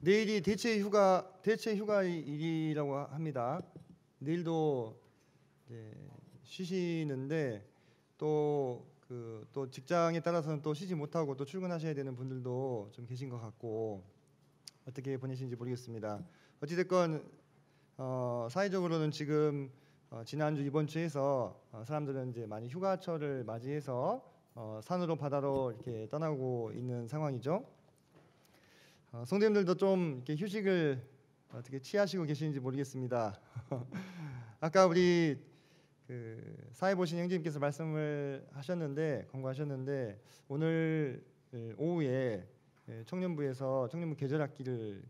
내일이 대체 휴가일이라고 합니다. 내일도 이제 쉬시는데 또 직장에 따라서는 또 쉬지 못하고 또 출근하셔야 되는 분들도 좀 계신 것 같고 어떻게 보내시는지 모르겠습니다. 어찌됐건 사회적으로는 지금 지난주 이번 주에서 사람들은 이제 많이 휴가철을 맞이해서 산으로 바다로 이렇게 떠나고 있는 상황이죠. 성도님들도 좀 이렇게 휴식을 어떻게 취하시고 계시는지 모르겠습니다. 아까 우리 사회 보신 형제님께서 말씀을 하셨는데 권고하셨는데 오늘 오후에 청년부에서 청년부 계절학기를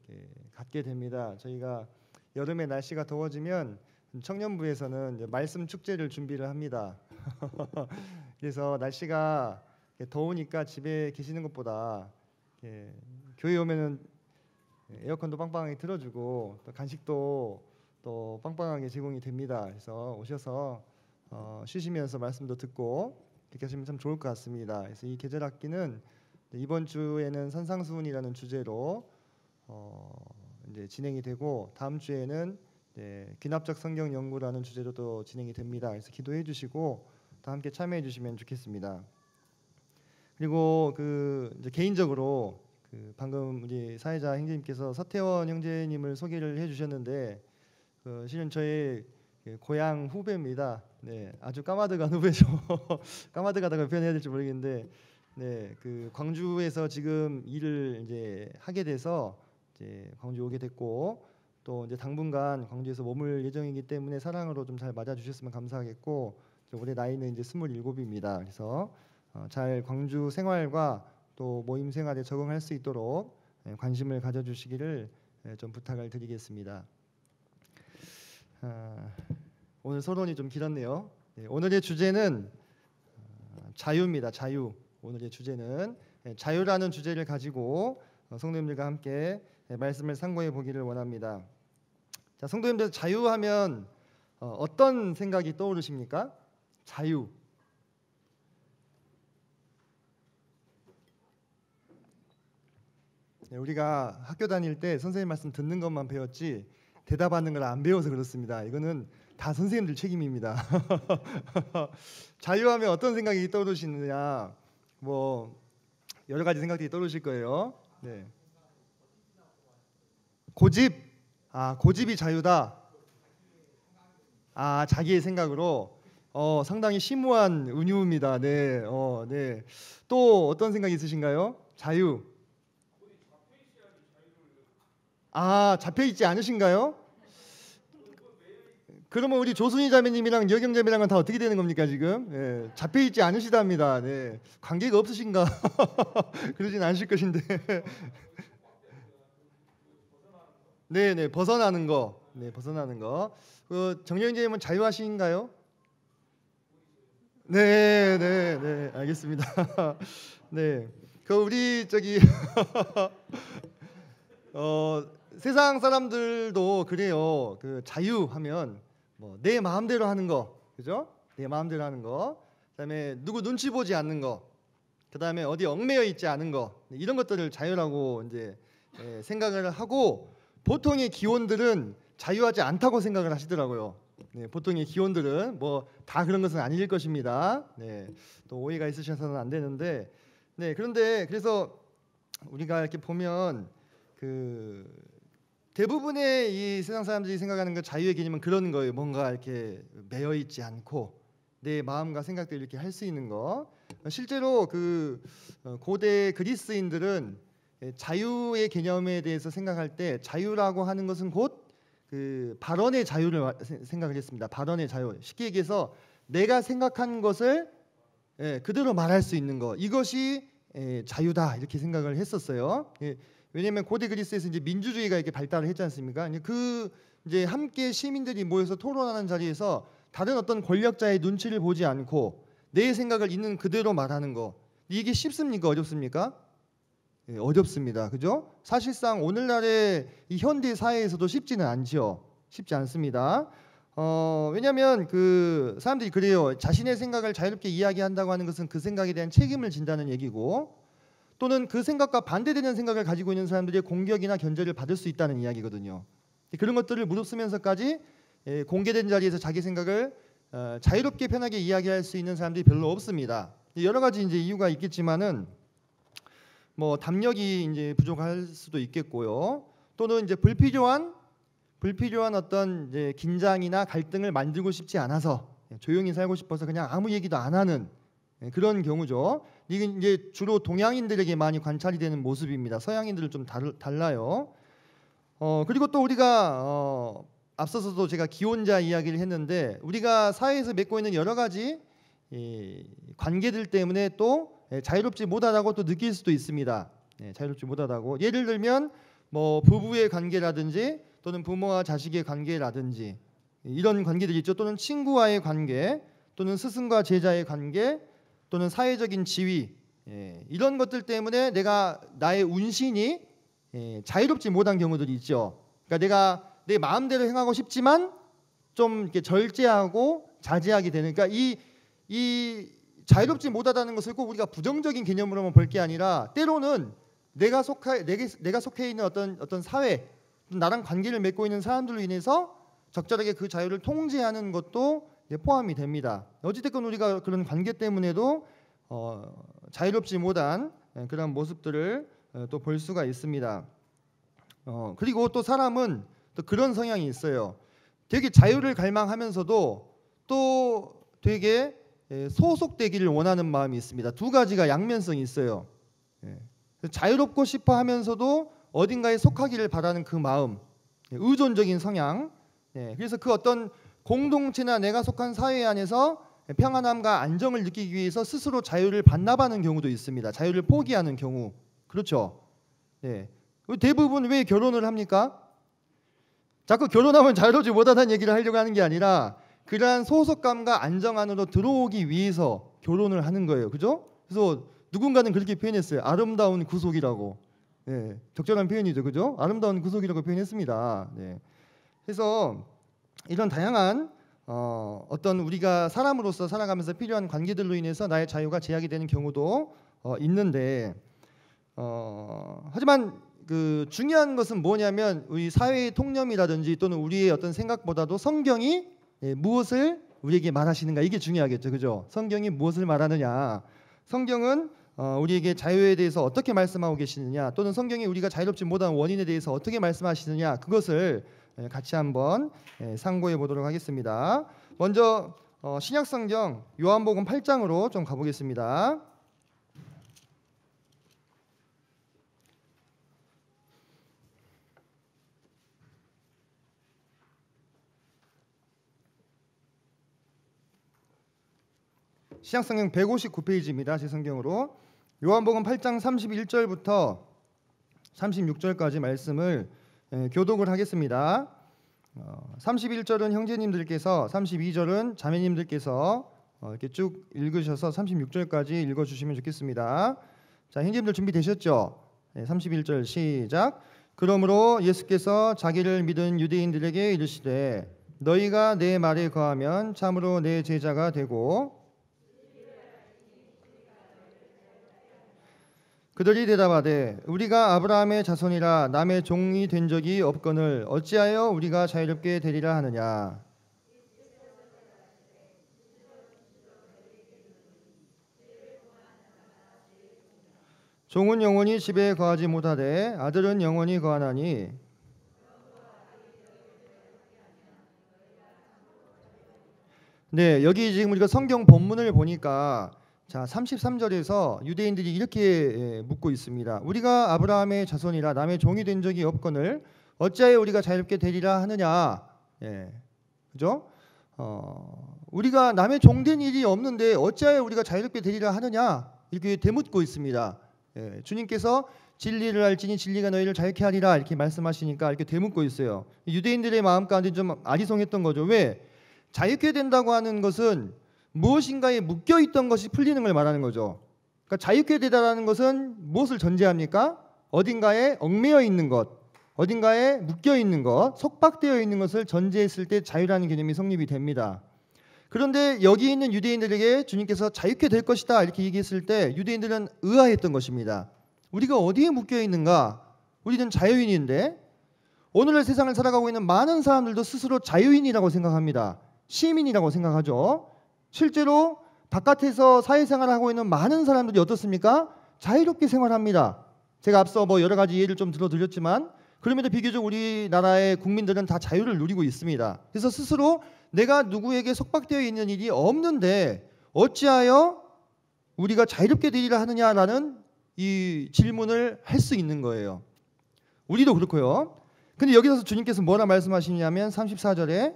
갖게 됩니다. 저희가 여름에 날씨가 더워지면 청년부에서는 이제 말씀 축제를 준비를 합니다. 그래서 날씨가 더우니까 집에 계시는 것보다 교회 오면은 에어컨도 빵빵하게 틀어주고 또 간식도 또 빵빵하게 제공이 됩니다. 그래서 오셔서 쉬시면서 말씀도 듣고 이렇게 하시면 참 좋을 것 같습니다. 그래서 이 계절학기는 이번 주에는 산상수훈이라는 주제로 이제 진행이 되고 다음 주에는 귀납적 성경 연구라는 주제로 또 진행이 됩니다. 그래서 기도해 주시고 다 함께 참여해 주시면 좋겠습니다. 그리고 이제 개인적으로 방금 우리 사회자 형제님께서 서태원 형제님을 소개를 해주셨는데 실은 저의 고향 후배입니다. 네, 아주 까마득한 후배죠. 까마득하다고 표현해야 될지 모르겠는데, 네, 광주에서 지금 일을 이제 하게 돼서 이제 광주 오게 됐고, 또 이제 당분간 광주에서 머물 예정이기 때문에 사랑으로 좀 잘 맞아주셨으면 감사하겠고, 올해 나이는 이제 27입니다. 그래서 잘 광주 생활과 또 모임 생활에 적응할 수 있도록 관심을 가져주시기를 좀 부탁을 드리겠습니다. 오늘 서론이 좀 길었네요. 오늘의 주제는 자유입니다. 자유. 오늘의 주제는 자유라는 주제를 가지고 성도님들과 함께 말씀을 상고해 보기를 원합니다. 자, 성도님들 자유하면 어떤 생각이 떠오르십니까? 자유. 우리가 학교 다닐 때 선생님 말씀 듣는 것만 배웠지 대답하는 걸 안 배워서 그렇습니다. 이거는 다 선생님들 책임입니다. 자유하면 어떤 생각이 떠오르시느냐? 뭐 여러 가지 생각들이 떠오르실 거예요. 네. 고집. 고집이 자유다. 자기의 생각으로. 상당히 심오한 은유입니다. 네. 네. 또 어떤 생각이 있으신가요? 자유. 잡혀 있지 않으신가요? 그러면 우리 조순희 자매님이랑 여경 자매랑은 다 어떻게 되는 겁니까 지금? 네, 잡혀 있지 않으시답니다. 네, 관계가 없으신가? 그러진 않으실 것인데. 네, 벗어나는 거. 네, 벗어나는 거. 정영 자매님은 자유하신가요? 네, 알겠습니다. 네, 우리 세상 사람들도 그래요. 자유하면 뭐 내 마음대로 하는 거, 그죠? 내 마음대로 하는 거. 그다음에 누구 눈치 보지 않는 거. 그다음에 어디 얽매여 있지 않은 거. 이런 것들을 자유라고 이제 생각을 하고 보통의 기원들은 자유하지 않다고 생각을 하시더라고요. 네, 보통의 기원들은 뭐 다 그런 것은 아닐 것입니다. 네, 또 오해가 있으셔서는 안 되는데, 네, 그런데 그래서 우리가 이렇게 보면 대부분의 이 세상 사람들이 생각하는 그 자유의 개념은 그런 거예요. 뭔가 이렇게 매여 있지 않고 내 마음과 생각대로 이렇게 할 수 있는 거. 실제로 고대 그리스인들은 자유의 개념에 대해서 생각할 때 자유라고 하는 것은 곧 발언의 자유를 생각을 했습니다. 발언의 자유. 쉽게 얘기해서 내가 생각한 것을 그대로 말할 수 있는 거. 이것이 자유다 이렇게 생각을 했었어요. 왜냐하면 고대 그리스에서 이제 민주주의가 이렇게 발달을 했지 않습니까? 이제 함께 시민들이 모여서 토론하는 자리에서 다른 어떤 권력자의 눈치를 보지 않고 내 생각을 있는 그대로 말하는 거. 이게 쉽습니까? 어렵습니까? 어렵습니다. 그죠? 사실상 오늘날의 이 현대 사회에서도 쉽지는 않죠. 쉽지 않습니다. 왜냐하면 사람들이 그래요. 자신의 생각을 자유롭게 이야기한다고 하는 것은 그 생각에 대한 책임을 진다는 얘기고 또는 그 생각과 반대되는 생각을 가지고 있는 사람들의 공격이나 견제를 받을 수 있다는 이야기거든요. 그런 것들을 무릅쓰면서까지 공개된 자리에서 자기 생각을 자유롭게 편하게 이야기할 수 있는 사람들이 별로 없습니다. 여러 가지 이제 이유가 있겠지만은 뭐 담력이 이제 부족할 수도 있겠고요. 또는 이제 불필요한 어떤 이제 긴장이나 갈등을 만들고 싶지 않아서 조용히 살고 싶어서 그냥 아무 얘기도 안 하는 그런 경우죠. 이게 이제 주로 동양인들에게 많이 관찰이 되는 모습입니다. 서양인들은 좀 달라요. 그리고 또 우리가 앞서서도 제가 기혼자 이야기를 했는데 우리가 사회에서 맺고 있는 여러 가지 관계들 때문에 또 자유롭지 못하다고 또 느낄 수도 있습니다. 자유롭지 못하다고. 예를 들면 뭐 부부의 관계라든지 또는 부모와 자식의 관계라든지 이런 관계들이 있죠. 또는 친구와의 관계, 또는 스승과 제자의 관계, 또는 사회적인 지위, 이런 것들 때문에 나의 운신이 자유롭지 못한 경우들이 있죠. 그러니까 내가 내 마음대로 행하고 싶지만 좀 이렇게 절제하고 자제하게 되는. 그러니까 이 자유롭지 못하다는 것을 꼭 우리가 부정적인 개념으로만 볼 게 아니라 때로는 내가 속해 있는 어떤 사회, 나랑 관계를 맺고 있는 사람들로 인해서 적절하게 그 자유를 통제하는 것도 포함이 됩니다. 어찌됐건 우리가 그런 관계 때문에도 자유롭지 못한 그런 모습들을 또 볼 수가 있습니다. 그리고 또 사람은 또 그런 성향이 있어요. 되게 자유를 갈망하면서도 또 되게 소속되기를 원하는 마음이 있습니다. 두 가지가 양면성이 있어요. 자유롭고 싶어 하면서도 어딘가에 속하기를 바라는 그 마음, 의존적인 성향. 그래서 그 어떤 공동체나 내가 속한 사회 안에서 평안함과 안정을 느끼기 위해서 스스로 자유를 반납하는 경우도 있습니다. 자유를 포기하는 경우. 그렇죠. 대부분 왜 결혼을 합니까? 자꾸 결혼하면 자유롭지 못하다는 얘기를 하려고 하는 게 아니라 그러한 소속감과 안정 안으로 들어오기 위해서 결혼을 하는 거예요. 그죠? 그래서 누군가는 그렇게 표현했어요. 아름다운 구속이라고. 적절한 표현이죠. 그죠? 아름다운 구속이라고 표현했습니다. 그래서 이런 다양한 어떤 우리가 사람으로서 살아가면서 필요한 관계들로 인해서 나의 자유가 제약이 되는 경우도 있는데 하지만 그 중요한 것은 뭐냐면 우리 사회의 통념이라든지 또는 우리의 어떤 생각보다도 성경이 무엇을 우리에게 말하시는가, 이게 중요하겠죠. 그죠? 성경이 무엇을 말하느냐. 성경은 우리에게 자유에 대해서 어떻게 말씀하고 계시느냐, 또는 성경이 우리가 자유롭지 못한 원인에 대해서 어떻게 말씀하시느냐, 그것을 같이 한번 상고해 보도록 하겠습니다. 먼저 신약성경 요한복음 8장으로 좀 가보겠습니다. 신약성경 159페이지입니다. 제 성경으로 요한복음 8장 31절부터 36절까지 말씀을 교독을 하겠습니다. 31절은 형제님들께서, 32절은 자매님들께서 이렇게 쭉 읽으셔서 36절까지 읽어주시면 좋겠습니다. 자, 형제님들 준비되셨죠? 31절 시작. 그러므로 예수께서 자기를 믿은 유대인들에게 이르시되 너희가 내 말에 거하면 참으로 내 제자가 되고, 그들이 대답하되 우리가 아브라함의 자손이라 남의 종이 된 적이 없거늘 어찌하여 우리가 자유롭게 되리라 하느냐. 종은 영원히 집에 거하지 못하되 아들은 영원히 거하나니 여기 지금 우리가 성경 본문을 보니까 자, 33절에서 유대인들이 이렇게 묻고 있습니다. 우리가 아브라함의 자손이라 남의 종이 된 적이 없거늘 어찌하여 우리가 자유롭게 되리라 하느냐. 그죠? 우리가 남의 종된 일이 없는데 어찌하여 우리가 자유롭게 되리라 하느냐, 이렇게 되묻고 있습니다. 주님께서 진리를 알지니 진리가 너희를 자유케 하리라 이렇게 말씀하시니까 이렇게 되묻고 있어요. 유대인들의 마음 가운데 좀 아리송했던 거죠. 왜? 자유케 된다고 하는 것은 무엇인가에 묶여있던 것이 풀리는 걸 말하는 거죠. 그러니까 자유케 되다라는 것은 무엇을 전제합니까? 어딘가에 얽매여 있는 것, 어딘가에 묶여 있는 것, 속박되어 있는 것을 전제했을 때 자유라는 개념이 성립이 됩니다. 그런데 여기 있는 유대인들에게 주님께서 자유케 될 것이다 이렇게 얘기했을 때 유대인들은 의아했던 것입니다. 우리가 어디에 묶여 있는가? 우리는 자유인인데 오늘의 세상을 살아가고 있는 많은 사람들도 스스로 자유인이라고 생각합니다. 시민이라고 생각하죠. 실제로 바깥에서 사회생활을 하고 있는 많은 사람들이 어떻습니까? 자유롭게 생활합니다. 제가 앞서 여러 가지 예를 좀 들어드렸지만 그럼에도 비교적 우리나라의 국민들은 다 자유를 누리고 있습니다. 그래서 스스로 내가 누구에게 속박되어 있는 일이 없는데 어찌하여 우리가 자유롭게 되리라 하느냐라는 이 질문을 할 수 있는 거예요. 우리도 그렇고요. 근데 여기서 주님께서 뭐라 말씀하시냐면 34절에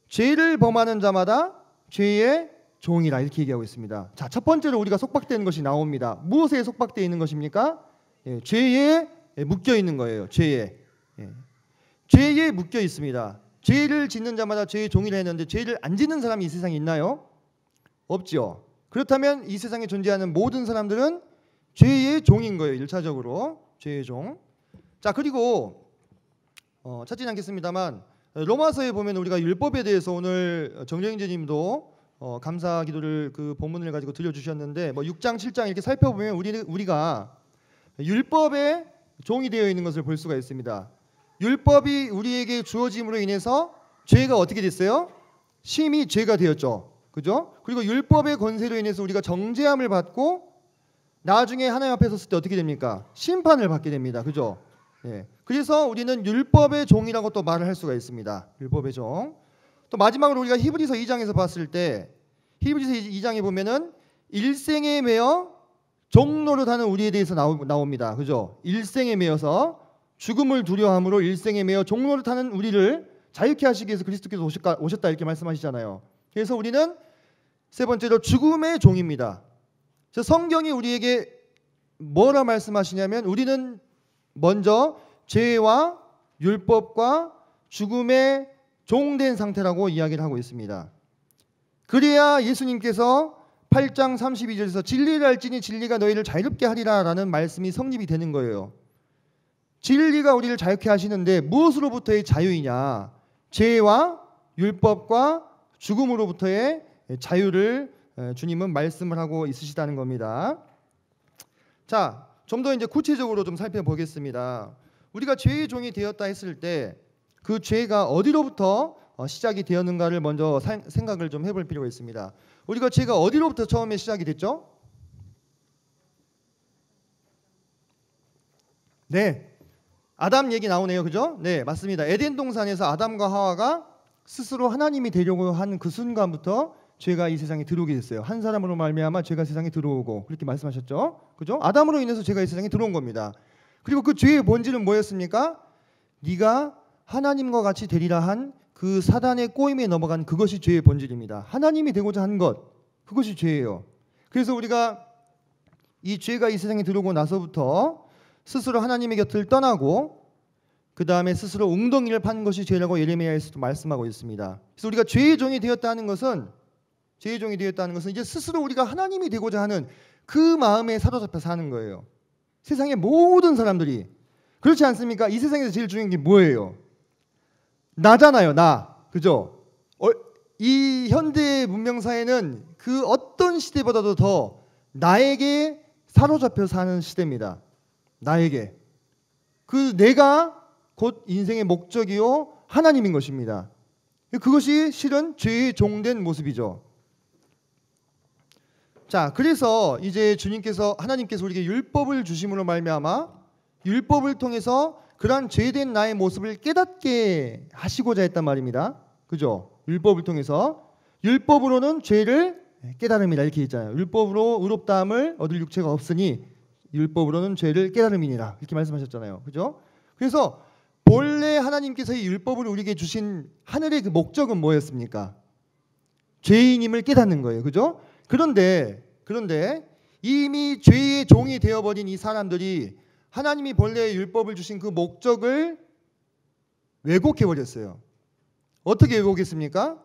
죄를 범하는 자마다 죄의 종이라 이렇게 얘기하고 있습니다. 자, 첫 번째로 우리가 속박되는 것이 나옵니다. 무엇에 속박되어 있는 것입니까? 죄에 묶여 있는 거예요. 죄에. 죄에 묶여 있습니다. 죄를 짓는 자마다 죄의 종이라 했는데 죄를 안 짓는 사람이 이 세상에 있나요? 없죠. 그렇다면 이 세상에 존재하는 모든 사람들은 죄의 종인 거예요. 1차적으로 죄의 종. 자, 그리고 찾지는 않겠습니다만 로마서에 보면 우리가 율법에 대해서 오늘 정정인재님도 감사 기도를 그 본문을 가지고 들려주셨는데 6장 7장 이렇게 살펴보면 우리가 율법의 종이 되어 있는 것을 볼 수가 있습니다. 율법이 우리에게 주어짐으로 인해서 죄가 어떻게 됐어요? 심히 죄가 되었죠. 그죠? 그리고 율법의 권세로 인해서 우리가 정죄함을 받고 나중에 하나님 앞에 섰을 때 어떻게 됩니까? 심판을 받게 됩니다. 그죠? 예. 그래서 우리는 율법의 종이라고 또 말을 할 수가 있습니다. 율법의 종. 또 마지막으로 우리가 히브리서 2장에서 봤을 때 히브리서 2장에 보면은 일생에 매여 종노릇하는 우리에 대해서 나옵니다. 그죠? 일생에 매여서 죽음을 두려워함으로 일생에 매여 종노릇하는 우리를 자유케 하시기 위해서 그리스도께서 오셨다 이렇게 말씀하시잖아요. 그래서 우리는 세 번째로 죽음의 종입니다. 그래서 성경이 우리에게 뭐라 말씀하시냐면 우리는 먼저 죄와 율법과 죽음의 종된 상태라고 이야기를 하고 있습니다. 그래야 예수님께서 8장 32절에서 진리를 알지니 진리가 너희를 자유롭게 하리라 라는 말씀이 성립이 되는 거예요. 진리가 우리를 자유케 하시는데 무엇으로부터의 자유이냐? 죄와 율법과 죽음으로부터의 자유를 주님은 말씀을 하고 있으시다는 겁니다. 자, 좀 더 이제 구체적으로 좀 살펴보겠습니다. 우리가 죄의 종이 되었다 했을 때 그 죄가 어디로부터 시작이 되었는가를 먼저 생각을 좀 해볼 필요가 있습니다. 우리가 죄가 어디로부터 처음에 시작이 됐죠? 네, 아담 얘기 나오네요. 그죠? 네, 맞습니다. 에덴 동산에서 아담과 하와가 스스로 하나님이 되려고 한 그 순간부터 죄가 이 세상에 들어오게 됐어요. 한 사람으로 말미암아 죄가 세상에 들어오고 그렇게 말씀하셨죠. 그죠? 아담으로 인해서 죄가 이 세상에 들어온 겁니다. 그리고 그 죄의 본질은 뭐였습니까? 네가 하나님과 같이 되리라 한 그 사단의 꼬임에 넘어간 그것이 죄의 본질입니다. 하나님이 되고자 한 것, 그것이 죄예요. 그래서 우리가 이 죄가 이 세상에 들어오고 나서부터 스스로 하나님의 곁을 떠나고 그 다음에 스스로 웅덩이를 판 것이 죄라고 예레미야에서도 말씀하고 있습니다. 그래서 우리가 죄의 종이 되었다는 것은 이제 스스로 우리가 하나님이 되고자 하는 그 마음에 사로잡혀 사는 거예요. 세상의 모든 사람들이 그렇지 않습니까? 이 세상에서 제일 중요한 게 뭐예요? 나잖아요, 나. 그죠? 이 현대 문명 사회는 그 어떤 시대보다도 더 나에게 사로잡혀 사는 시대입니다. 나에게. 그 내가 곧 인생의 목적이요 하나님인 것입니다. 그것이 실은 죄의 종된 모습이죠. 자, 그래서 이제 하나님께서 우리에게 율법을 주심으로 말미암아 율법을 통해서 그러한 죄된 나의 모습을 깨닫게 하시고자 했단 말입니다. 그죠? 율법을 통해서 율법으로는 죄를 깨달음이라 이렇게 있잖아요. 율법으로 의롭다함을 얻을 육체가 없으니 율법으로는 죄를 깨달음이니라 이렇게 말씀하셨잖아요. 그죠? 그래서 본래 하나님께서 이 율법을 우리에게 주신 하늘의 그 목적은 뭐였습니까? 죄인임을 깨닫는 거예요. 그죠? 그런데 이미 죄의 종이 되어버린 이 사람들이 하나님이 본래 율법을 주신 그 목적을 왜곡해버렸어요. 어떻게 왜곡했습니까?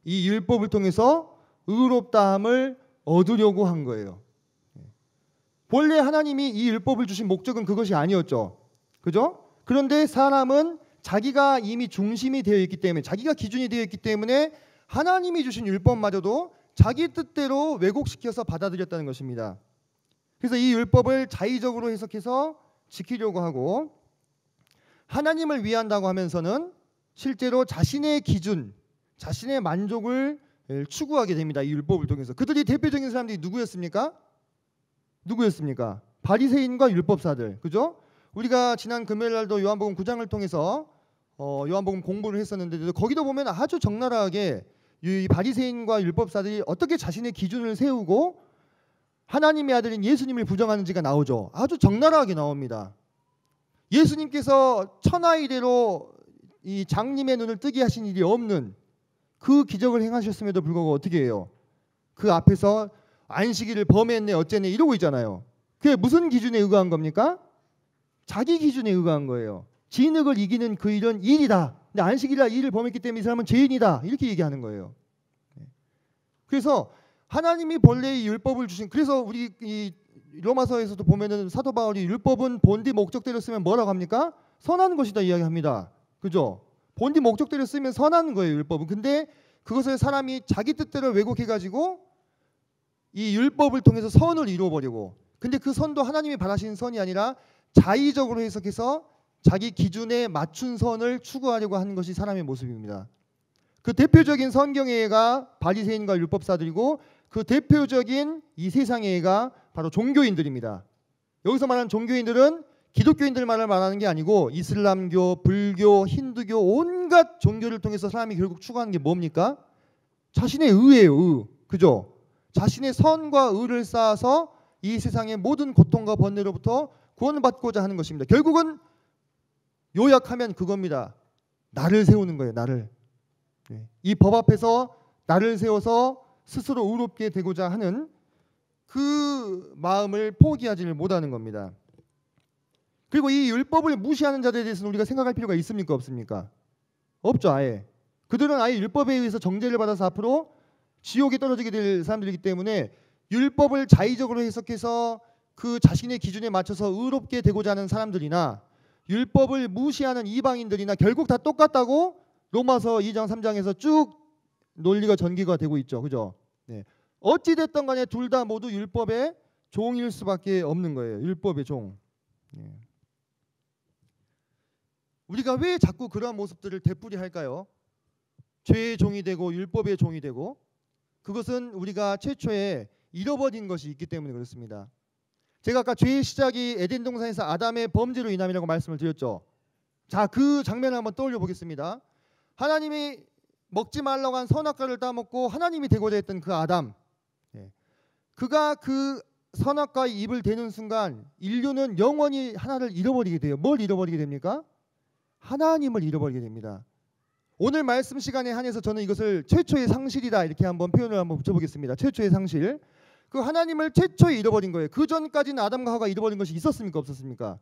이 율법을 통해서 의롭다함을 얻으려고 한 거예요. 본래 하나님이 이 율법을 주신 목적은 그것이 아니었죠. 그죠? 그런데 사람은 자기가 이미 중심이 되어 있기 때문에 자기가 기준이 되어 있기 때문에 하나님이 주신 율법마저도 자기 뜻대로 왜곡시켜서 받아들였다는 것입니다. 그래서 이 율법을 자의적으로 해석해서 지키려고 하고, 하나님을 위한다고 하면서는 실제로 자신의 기준, 자신의 만족을 추구하게 됩니다. 이 율법을 통해서. 그들이 대표적인 사람들이 누구였습니까? 바리새인과 율법사들. 그죠? 우리가 지난 금요일 날도 요한복음 9장을 통해서 요한복음 공부를 했었는데, 거기도 보면 아주 적나라하게 이 바리새인과 율법사들이 어떻게 자신의 기준을 세우고 하나님의 아들인 예수님을 부정하는지가 나오죠. 아주 적나라하게 나옵니다. 예수님께서 천하이대로 이 장님의 눈을 뜨게 하신 일이 없는 그 기적을 행하셨음에도 불구하고 어떻게 해요? 그 앞에서 안식일을 범했네 어쨌네 이러고 있잖아요. 그게 무슨 기준에 의거한 겁니까? 자기 기준에 의거한 거예요. 진흙을 이기는 그 일은 일이다. 근데 안식일날 일을 범했기 때문에 이 사람은 죄인이다. 이렇게 얘기하는 거예요. 그래서 하나님이 본래 이 율법을 주신, 그래서 우리 이 로마서에서도 보면은 사도 바울이 율법은 본디 목적대로 쓰면 뭐라고 합니까? 선한 것이다 이야기합니다. 그죠? 본디 목적대로 쓰면 선한 거예요, 율법은. 근데 그것을 사람이 자기 뜻대로 왜곡해가지고 이 율법을 통해서 선을 이루어버리고, 근데 그 선도 하나님이 바라시는 선이 아니라 자의적으로 해석해서 자기 기준에 맞춘 선을 추구하려고 하는 것이 사람의 모습입니다. 그 대표적인 성경의 애가 바리새인과 율법사들이고, 그 대표적인 이 세상의 애가 바로 종교인들입니다. 여기서 말하는 종교인들은 기독교인들만을 말하는 게 아니고 이슬람교, 불교, 힌두교 온갖 종교를 통해서 사람이 결국 추구하는 게 뭡니까? 자신의 의예요. 의. 그죠? 자신의 선과 의를 쌓아서 이 세상의 모든 고통과 번뇌로부터 구원받고자 하는 것입니다. 결국은 요약하면 그겁니다. 나를 세우는 거예요. 나를. 이 법 앞에서 나를 세워서 스스로 의롭게 되고자 하는 그 마음을 포기하지를 못하는 겁니다. 그리고 이 율법을 무시하는 자들에 대해서는 우리가 생각할 필요가 있습니까? 없습니까? 없죠. 아예. 그들은 아예 율법에 의해서 정죄를 받아서 앞으로 지옥에 떨어지게 될 사람들이기 때문에 율법을 자의적으로 해석해서 그 자신의 기준에 맞춰서 의롭게 되고자 하는 사람들이나 율법을 무시하는 이방인들이나 결국 다 똑같다고 로마서 2장 3장에서 쭉 논리가 전개가 되고 있죠. 그죠? 네. 어찌 됐든 간에 둘 다 모두 율법의 종일 수밖에 없는 거예요. 율법의 종. 네. 우리가 왜 자꾸 그러한 모습들을 되풀이할까요? 죄의 종이 되고 율법의 종이 되고, 그것은 우리가 최초에 잃어버린 것이 있기 때문에 그렇습니다. 제가 아까 죄의 시작이 에덴 동산에서 아담의 범죄로 인함이라고 말씀을 드렸죠. 자, 그 장면을 한번 떠올려 보겠습니다. 하나님이 먹지 말라고 한 선악과를 따먹고 하나님이 되고자 했던 그 아담, 그가 그 선악과의 입을 대는 순간 인류는 영원히 하나를 잃어버리게 돼요. 뭘 잃어버리게 됩니까? 하나님을 잃어버리게 됩니다. 오늘 말씀 시간에 한해서 저는 이것을 최초의 상실이다 이렇게 한번 표현을 한번 붙여보겠습니다. 최초의 상실. 그 하나님을 최초에 잃어버린 거예요. 그 전까지는 아담과 하와가 잃어버린 것이 있었습니까? 없었습니까?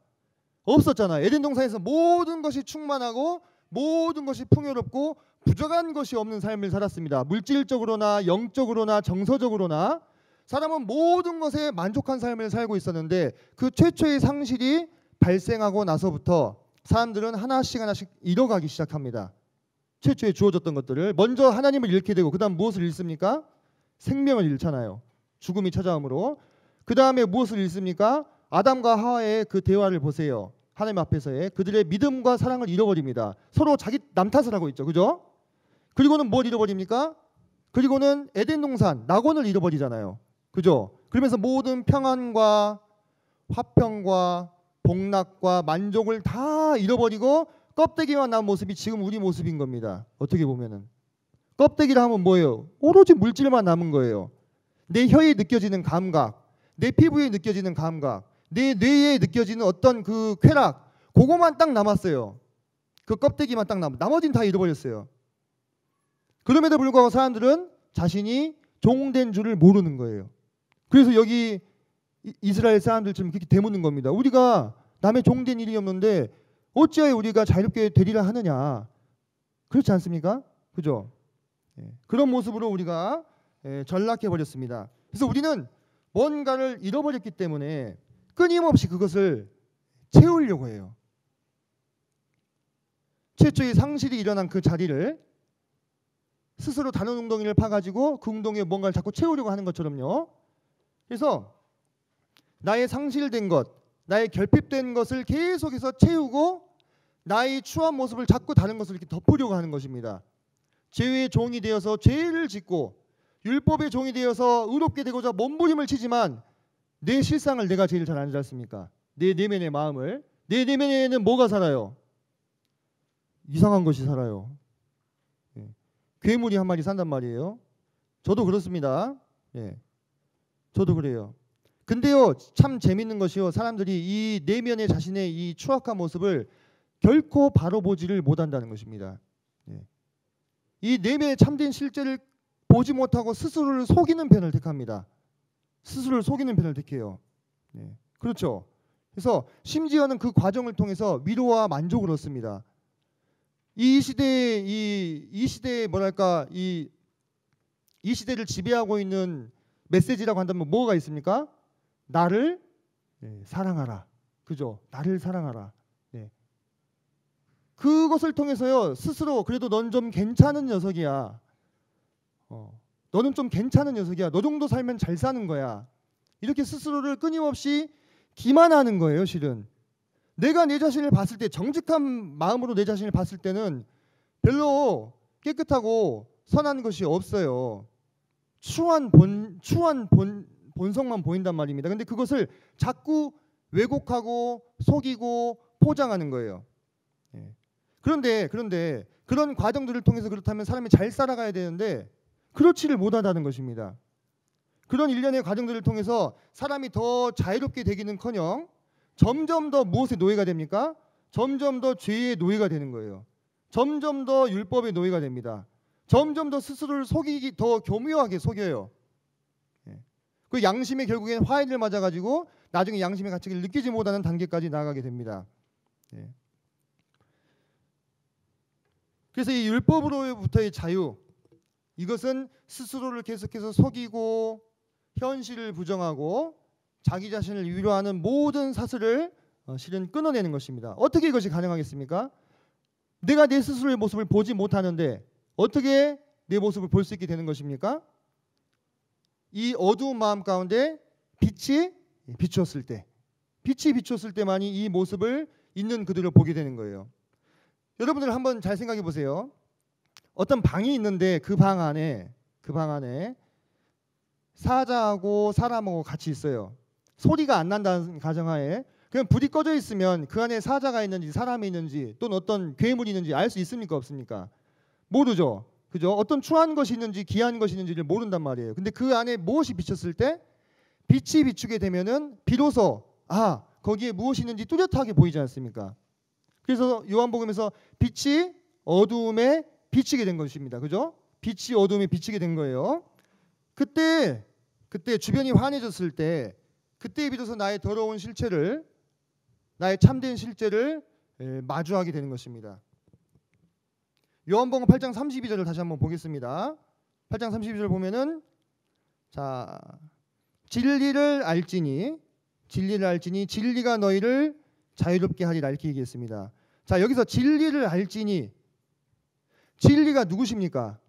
없었잖아요. 에덴 동산에서 모든 것이 충만하고 모든 것이 풍요롭고 부족한 것이 없는 삶을 살았습니다. 물질적으로나 영적으로나 정서적으로나 사람은 모든 것에 만족한 삶을 살고 있었는데, 그 최초의 상실이 발생하고 나서부터 사람들은 하나씩 잃어가기 시작합니다. 최초에 주어졌던 것들을. 먼저 하나님을 잃게 되고 그 다음 무엇을 잃습니까? 생명을 잃잖아요. 죽음이 찾아오므로. 그 다음에 무엇을 잃습니까? 아담과 하와의 그 대화를 보세요. 하나님 앞에서의 그들의 믿음과 사랑을 잃어버립니다. 서로 자기 남 탓을 하고 있죠. 그죠? 그리고는 뭘 잃어버립니까? 그리고는 에덴 동산, 낙원을 잃어버리잖아요. 그죠? 그러면서 모든 평안과 화평과 복락과 만족을 다 잃어버리고 껍데기만 남은 모습이 지금 우리 모습인 겁니다. 어떻게 보면은. 껍데기를 하면 뭐예요? 오로지 물질만 남은 거예요. 내 혀에 느껴지는 감각, 내 피부에 느껴지는 감각, 내 뇌에 느껴지는 어떤 그 쾌락, 그거만 딱 남았어요. 그 껍데기만 딱 남았어요. 나머지는 다 잃어버렸어요. 그럼에도 불구하고 사람들은 자신이 종된 줄을 모르는 거예요. 그래서 여기 이스라엘 사람들처럼 그렇게 되묻는 겁니다. 우리가 남의 종된 일이 없는데 어찌하여 우리가 자유롭게 되리라 하느냐. 그렇지 않습니까? 그죠? 그런 모습으로 우리가 전락해버렸습니다. 그래서 우리는 뭔가를 잃어버렸기 때문에 끊임없이 그것을 채우려고 해요. 최초의 상실이 일어난 그 자리를 스스로 다른 웅덩이를 파가지고 그 웅덩이에 뭔가를 자꾸 채우려고 하는 것처럼요. 그래서 나의 상실된 것, 나의 결핍된 것을 계속해서 채우고 나의 추한 모습을 자꾸 다른 것을 이렇게 덮으려고 하는 것입니다. 죄의 종이 되어서 죄를 짓고 율법의 종이 되어서 의롭게 되고자 몸부림을 치지만 내 실상을 내가 제일 잘 알지 않습니까? 내 내면의 마음을. 내 내면에는 뭐가 살아요? 이상한 것이 살아요. 괴물이 한 마리 산단 말이에요. 저도 그렇습니다. 저도 그래요. 근데요, 참 재밌는 것이요, 사람들이 이 내면의 자신의 이 추악한 모습을 결코 바로 보지를 못한다는 것입니다. 이 내면의 참된 실제를 보지 못하고 스스로를 속이는 편을 택합니다. 스스로를 속이는 편을 택해요. 그렇죠. 그래서 심지어는 그 과정을 통해서 위로와 만족을 얻습니다. 이 시대에 뭐랄까 이 시대를 지배하고 있는 메시지라고 한다면 뭐가 있습니까? 나를 사랑하라. 그죠? 나를 사랑하라. 그것을 통해서요, 스스로 그래도 넌 좀 괜찮은 녀석이야. 너는 좀 괜찮은 녀석이야. 너 정도 살면 잘 사는 거야. 이렇게 스스로를 끊임없이 기만하는 거예요, 실은. 내가 내 자신을 봤을 때, 정직한 마음으로 내 자신을 봤을 때는 별로 깨끗하고 선한 것이 없어요. 추한 본성만 보인단 말입니다. 근데 그것을 자꾸 왜곡하고 속이고 포장하는 거예요. 그런데 그런 과정들을 통해서 그렇다면 사람이 잘 살아가야 되는데 그렇지를 못하다는 것입니다. 그런 일련의 과정들을 통해서 사람이 더 자유롭게 되기는커녕 점점 더 무엇의 노예가 됩니까? 점점 더 죄의 노예가 되는 거예요. 점점 더 율법의 노예가 됩니다. 점점 더 스스로를 속이기 더 교묘하게 속여요. 그 양심이 결국엔 화해를 맞아가지고 나중에 양심의 가치를 느끼지 못하는 단계까지 나아가게 됩니다. 그래서 이 율법으로부터의 자유, 이것은 스스로를 계속해서 속이고 현실을 부정하고 자기 자신을 위로하는 모든 사슬을 실은 끊어내는 것입니다. 어떻게 이것이 가능하겠습니까? 내가 내 스스로의 모습을 보지 못하는데 어떻게 내 모습을 볼 수 있게 되는 것입니까? 이 어두운 마음 가운데 빛이 비추었을 때만이 이 모습을 있는 그대로 보게 되는 거예요. 여러분들 한번 잘 생각해 보세요. 어떤 방이 있는데 그 방 안에 사자하고 사람하고 같이 있어요. 소리가 안 난다는 가정하에 그냥 불이 꺼져 있으면 그 안에 사자가 있는지 사람이 있는지 또는 어떤 괴물이 있는지 알 수 있습니까? 없습니까? 모르죠. 그죠? 어떤 추한 것이 있는지 귀한 것이 있는지를 모른단 말이에요. 근데 그 안에 무엇이 비쳤을 때 빛이 비추게 되면은 비로소 거기에 무엇이 있는지 뚜렷하게 보이지 않습니까? 그래서 요한복음에서 빛이 어두움에 비치게 된 것입니다. 그죠? 빛이 어두움에 비치게 된 거예요. 그때 주변이 환해졌을 때 그때에 비로소 나의 더러운 실체를, 나의 참된 실제를 마주하게 되는 것입니다. 요한복음 8장 32절을 다시 한번 보겠습니다. 8장 32절 보면은 진리를 알지니 진리가 너희를 자유롭게 하리라 이렇게 얘기했습니다. 자, 여기서 진리를 알지니, 진리가 누구십니까?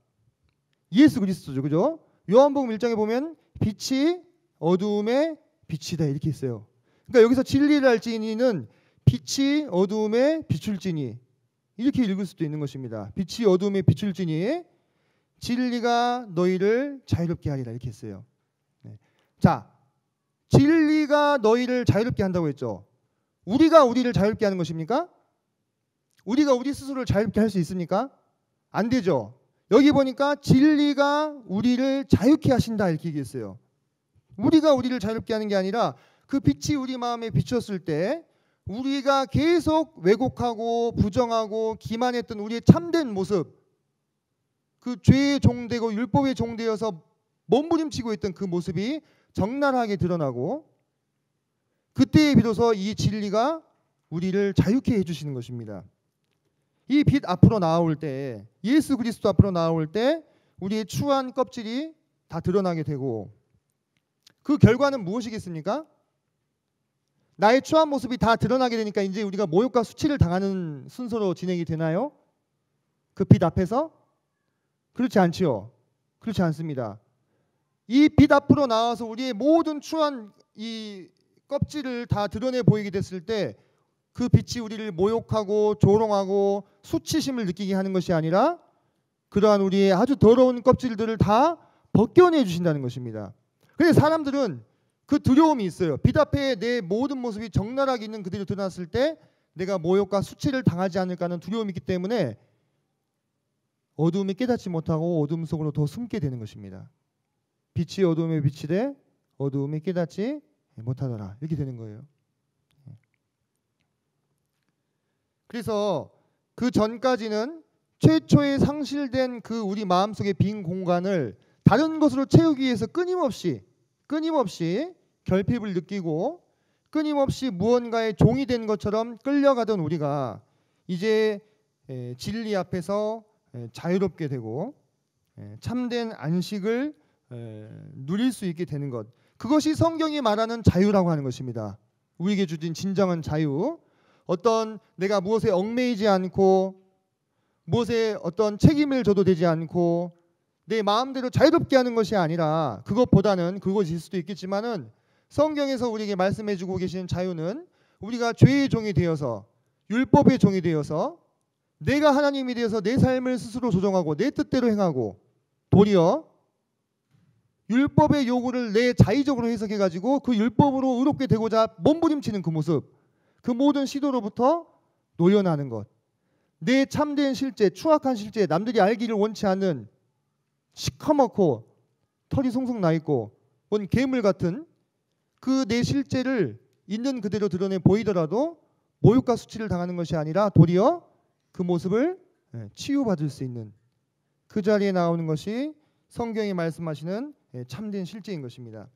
예수 그리스도죠. 그죠? 요한복음 1장에 보면 빛이 어두움에 빛이다 이렇게 있어요. 그러니까 여기서 진리를 알지니는 빛이 어두움에 비출지니 이렇게 읽을 수도 있는 것입니다. 빛이 어두움에 비출지니 진리가 너희를 자유롭게 하리라 이렇게 했어요. 자, 진리가 너희를 자유롭게 한다고 했죠. 우리가 우리를 자유롭게 하는 것입니까? 우리가 우리 스스로를 자유롭게 할 수 있습니까? 안 되죠. 여기 보니까 진리가 우리를 자유케 하신다 이렇게 얘기했어요. 우리가 우리를 자유롭게 하는 게 아니라 그 빛이 우리 마음에 비쳤을 때 우리가 계속 왜곡하고 부정하고 기만했던 우리의 참된 모습, 그 죄의 종되고 율법의 종되어서 몸부림치고 있던 그 모습이 적나라하게 드러나고 그때에 비로소 이 진리가 우리를 자유케 해주시는 것입니다. 이 빛 앞으로 나올 때, 예수 그리스도 앞으로 나올 때 우리의 추한 껍질이 다 드러나게 되고 그 결과는 무엇이겠습니까? 나의 추한 모습이 다 드러나게 되니까 이제 우리가 모욕과 수치를 당하는 순서로 진행이 되나요? 그 빛 앞에서? 그렇지 않지요. 그렇지 않습니다. 이 빛 앞으로 나와서 우리의 모든 추한 이 껍질을 다 드러내 보이게 됐을 때 그 빛이 우리를 모욕하고 조롱하고 수치심을 느끼게 하는 것이 아니라 그러한 우리의 아주 더러운 껍질들을 다 벗겨내 주신다는 것입니다. 그런데 사람들은 그 두려움이 있어요. 빛 앞에 내 모든 모습이 적나라하게 있는 그대로 드러났을 때 내가 모욕과 수치를 당하지 않을까 하는 두려움이 있기 때문에 어두움이 깨닫지 못하고 어둠 속으로 더 숨게 되는 것입니다. 빛이 어두움에 비치되 어두움이 깨닫지 못하더라. 이렇게 되는 거예요. 그래서 그 전까지는 최초에 상실된 그 우리 마음속의 빈 공간을 다른 것으로 채우기 위해서 끊임없이 결핍을 느끼고 끊임없이 무언가의 종이 된 것처럼 끌려가던 우리가 이제 진리 앞에서 자유롭게 되고 참된 안식을 누릴 수 있게 되는 것, 그것이 성경이 말하는 자유라고 하는 것입니다. 우리에게 주신 진정한 자유, 어떤 내가 무엇에 얽매이지 않고 무엇에 어떤 책임을 져도 되지 않고 내 마음대로 자유롭게 하는 것이 아니라, 그것보다는 그것일 수도 있겠지만은 성경에서 우리에게 말씀해주고 계시는 자유는 우리가 죄의 종이 되어서 율법의 종이 되어서 내가 하나님이 되어서 내 삶을 스스로 조정하고 내 뜻대로 행하고 도리어 율법의 요구를 내 자의적으로 해석해가지고 그 율법으로 의롭게 되고자 몸부림치는 그 모습, 그 모든 시도로부터 놓여나는 것, 내 참된 실제, 추악한 실제, 남들이 알기를 원치 않는 시커멓고 털이 송송 나 있고 뭔 괴물 같은 그 내 실제를 있는 그대로 드러내 보이더라도 모욕과 수치를 당하는 것이 아니라 도리어 그 모습을 치유받을 수 있는 그 자리에 나오는 것이 성경이 말씀하시는 참된 실제인 것입니다.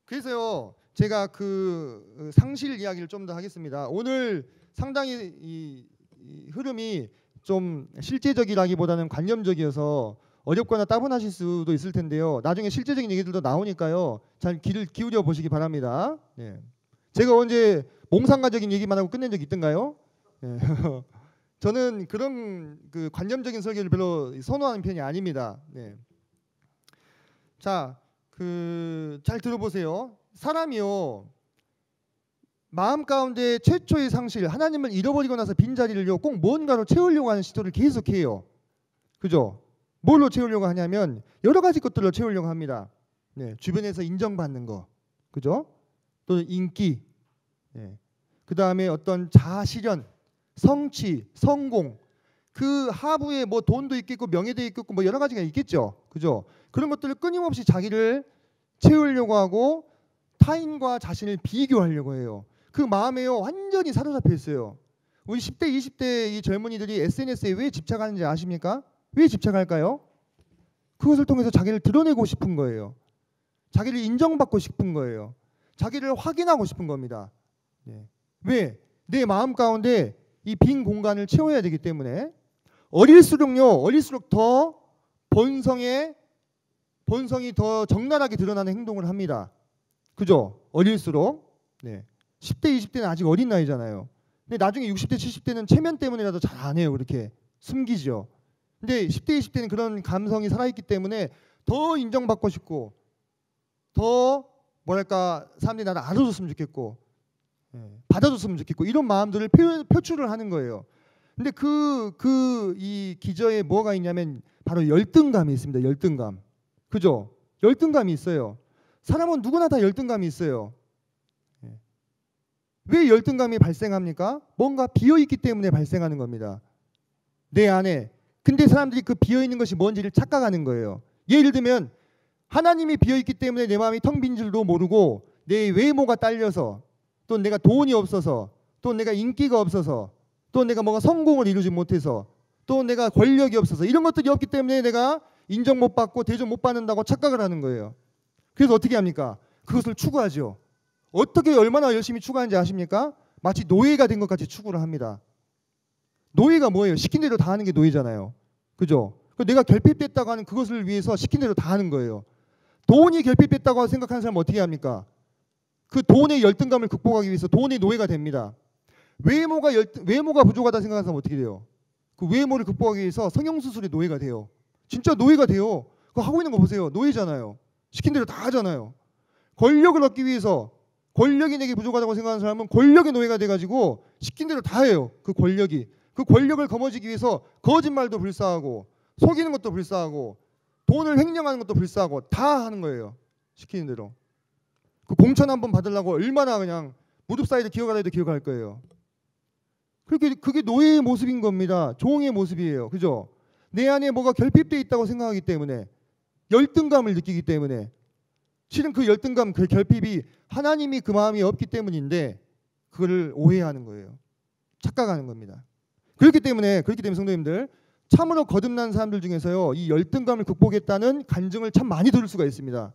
그래서요, 제가 그 상실 이야기를 좀 더 하겠습니다. 오늘 상당히 이 흐름이 좀 실제적이라기보다는 관념적이어서 어렵거나 따분하실 수도 있을 텐데요. 나중에 실제적인 얘기들도 나오니까요, 잘 귀를 기울여 보시기 바랍니다. 네. 제가 언제 몽상가적인 얘기만 하고 끝낸 적 있던가요? 네. 저는 그런 그 관념적인 설교를 별로 선호하는 편이 아닙니다. 네. 자, 잘 들어보세요. 사람이요, 마음 가운데 최초의 상실, 하나님을 잃어버리고 나서 빈자리를요 꼭 뭔가로 채우려고 하는 시도를 계속해요. 그죠? 뭘로 채우려고 하냐면 여러 가지 것들로 채우려고 합니다. 네, 주변에서 인정받는 거, 그죠? 또 인기, 네. 그 다음에 어떤 자아실현, 성취, 성공, 그 하부에 뭐 돈도 있겠고 명예도 있겠고 뭐 여러 가지가 있겠죠, 그죠? 그런 것들을 끊임없이 자기를 채우려고 하고 타인과 자신을 비교하려고 해요. 그 마음에요 완전히 사로잡혀 있어요. 우리 10대, 20대 이 젊은이들이 SNS에 왜 집착하는지 아십니까? 왜 집착할까요? 그것을 통해서 자기를 드러내고 싶은 거예요. 자기를 인정받고 싶은 거예요. 자기를 확인하고 싶은 겁니다. 네. 왜? 내 마음 가운데 이 빈 공간을 채워야 되기 때문에 어릴수록 더 본성이 더 적나라하게 드러나는 행동을 합니다. 그죠? 어릴수록. 네. 10대, 20대는 아직 어린 나이잖아요. 근데 나중에 60대, 70대는 체면 때문이라도 잘 안 해요. 그렇게 숨기죠. 근데 10대, 20대는 그런 감성이 살아있기 때문에 더 인정받고 싶고 더 뭐랄까 사람들이 나를 알아줬으면 좋겠고 받아줬으면 좋겠고 이런 마음들을 표출을 하는 거예요. 근데 이 기저에 뭐가 있냐면 바로 열등감이 있습니다. 열등감. 그죠? 열등감이 있어요. 사람은 누구나 다 열등감이 있어요. 왜 열등감이 발생합니까? 뭔가 비어있기 때문에 발생하는 겁니다. 내 안에. 근데 사람들이 그 비어있는 것이 뭔지를 착각하는 거예요. 예를 들면 하나님이 비어있기 때문에 내 마음이 텅 빈 줄도 모르고 내 외모가 딸려서, 또 내가 돈이 없어서, 또 내가 인기가 없어서, 또 내가 뭔가 성공을 이루지 못해서, 또 내가 권력이 없어서, 이런 것들이 없기 때문에 내가 인정 못 받고 대접 못 받는다고 착각을 하는 거예요. 그래서 어떻게 합니까? 그것을 추구하죠. 어떻게 얼마나 열심히 추구하는지 아십니까? 마치 노예가 된 것 같이 추구를 합니다. 노예가 뭐예요? 시킨 대로 다 하는 게 노예잖아요. 그죠? 내가 결핍됐다고 하는 그것을 위해서 시킨 대로 다 하는 거예요. 돈이 결핍됐다고 생각하는 사람은 어떻게 합니까? 그 돈의 열등감을 극복하기 위해서 돈의 노예가 됩니다. 외모가 부족하다 생각하는 사람은 어떻게 돼요? 그 외모를 극복하기 위해서 성형수술의 노예가 돼요. 진짜 노예가 돼요. 그거 하고 있는 거 보세요. 노예잖아요. 시킨 대로 다 하잖아요. 권력을 얻기 위해서, 권력이 내게 부족하다고 생각하는 사람은 권력의 노예가 돼가지고 시킨 대로 다 해요. 그 권력을 거머쥐기 위해서 거짓말도 불사하고 속이는 것도 불사하고 돈을 횡령하는 것도 불사하고 다 하는 거예요. 시키는 대로. 그 공천 한번 받으려고 얼마나 그냥 무릎 사이드 기어가다 해도 기어갈 거예요. 그게 노예의 모습인 겁니다. 종의 모습이에요. 그죠? 내 안에 뭐가 결핍되어 있다고 생각하기 때문에, 열등감을 느끼기 때문에, 실은 그 열등감, 그 결핍이 하나님이 그 마음이 없기 때문인데 그거를 오해하는 거예요. 착각하는 겁니다. 그렇기 때문에 성도님들, 참으로 거듭난 사람들 중에서요, 이 열등감을 극복했다는 간증을 참 많이 들을 수가 있습니다.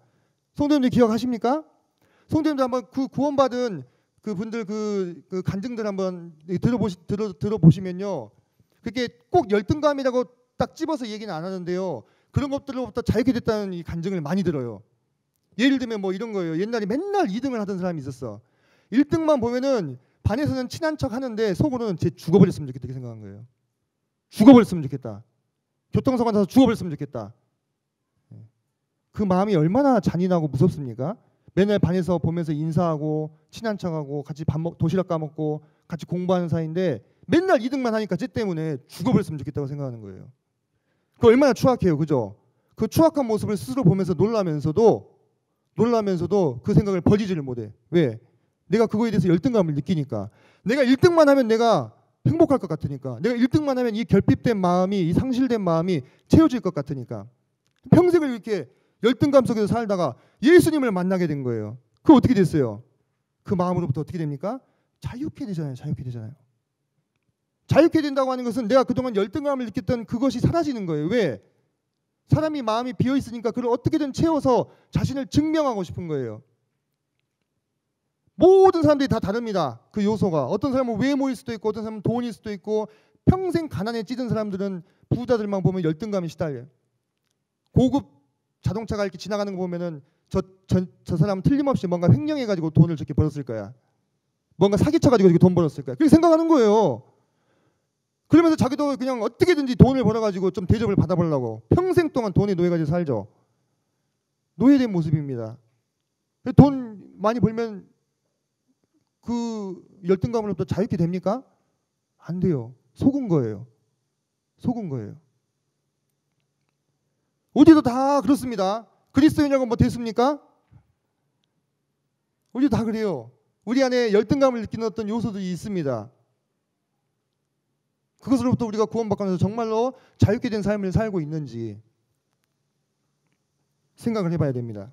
성도님들 기억하십니까? 성도님들 한번 그 구원받은 그 분들 그 간증들 한번 들어보시면요, 그게 꼭 열등감이라고 딱 집어서 얘기는 안 하는데요, 그런 것들로부터 자유케 됐다는 이 간증을 많이 들어요. 예를 들면 뭐 이런 거예요. 옛날에 맨날 2등을 하던 사람이 있었어. 1등만 보면은 반에서는 친한 척 하는데 속으로는 쟤 죽어버렸으면 좋겠다 이렇게 생각한 거예요. 죽어버렸으면 좋겠다. 교통사고 나서 죽어버렸으면 좋겠다. 그 마음이 얼마나 잔인하고 무섭습니까? 맨날 반에서 보면서 인사하고 친한 척하고 같이 도시락 까먹고 같이 공부하는 사이인데 맨날 2등만 하니까 쟤 때문에 죽어버렸으면 좋겠다고 생각하는 거예요. 그 얼마나 추악해요. 그죠? 그 추악한 모습을 스스로 보면서 놀라면서도 그 생각을 버리지를 못해. 왜? 내가 그거에 대해서 열등감을 느끼니까. 내가 1등만 하면 내가 행복할 것 같으니까. 내가 1등만 하면 이 결핍된 마음이, 이 상실된 마음이 채워질 것 같으니까. 평생을 이렇게 열등감 속에서 살다가 예수님을 만나게 된 거예요. 그거 어떻게 됐어요? 그 마음으로부터 어떻게 됩니까? 자유케 되잖아요. 자유케 된다고 하는 것은 내가 그동안 열등감을 느꼈던 그것이 사라지는 거예요. 왜? 사람이 마음이 비어 있으니까 그걸 어떻게든 채워서 자신을 증명하고 싶은 거예요. 모든 사람들이 다 다릅니다. 그 요소가. 어떤 사람은 외모일 수도 있고 어떤 사람은 돈일 수도 있고, 평생 가난에 찌든 사람들은 부자들만 보면 열등감이 시달려요. 고급 자동차가 이렇게 지나가는 거 보면은 저 사람은 틀림없이 뭔가 횡령해가지고 돈을 저렇게 벌었을 거야. 뭔가 사기쳐가지고 이렇게 돈 벌었을 거야. 그렇게 생각하는 거예요. 그러면서 자기도 그냥 어떻게든지 돈을 벌어가지고 좀 대접을 받아보려고 평생 동안 돈에 노예가 돼서 살죠. 노예된 모습입니다. 돈 많이 벌면 그 열등감으로부터 자유케 됩니까? 안 돼요. 속은 거예요. 어디도 다 그렇습니다. 그리스도인이라고 뭐 됐습니까? 우리도 다 그래요. 우리 안에 열등감을 느끼는 어떤 요소들이 있습니다. 그것으로부터 우리가 구원받고 나서 정말로 자유케 된 삶을 살고 있는지 생각을 해봐야 됩니다.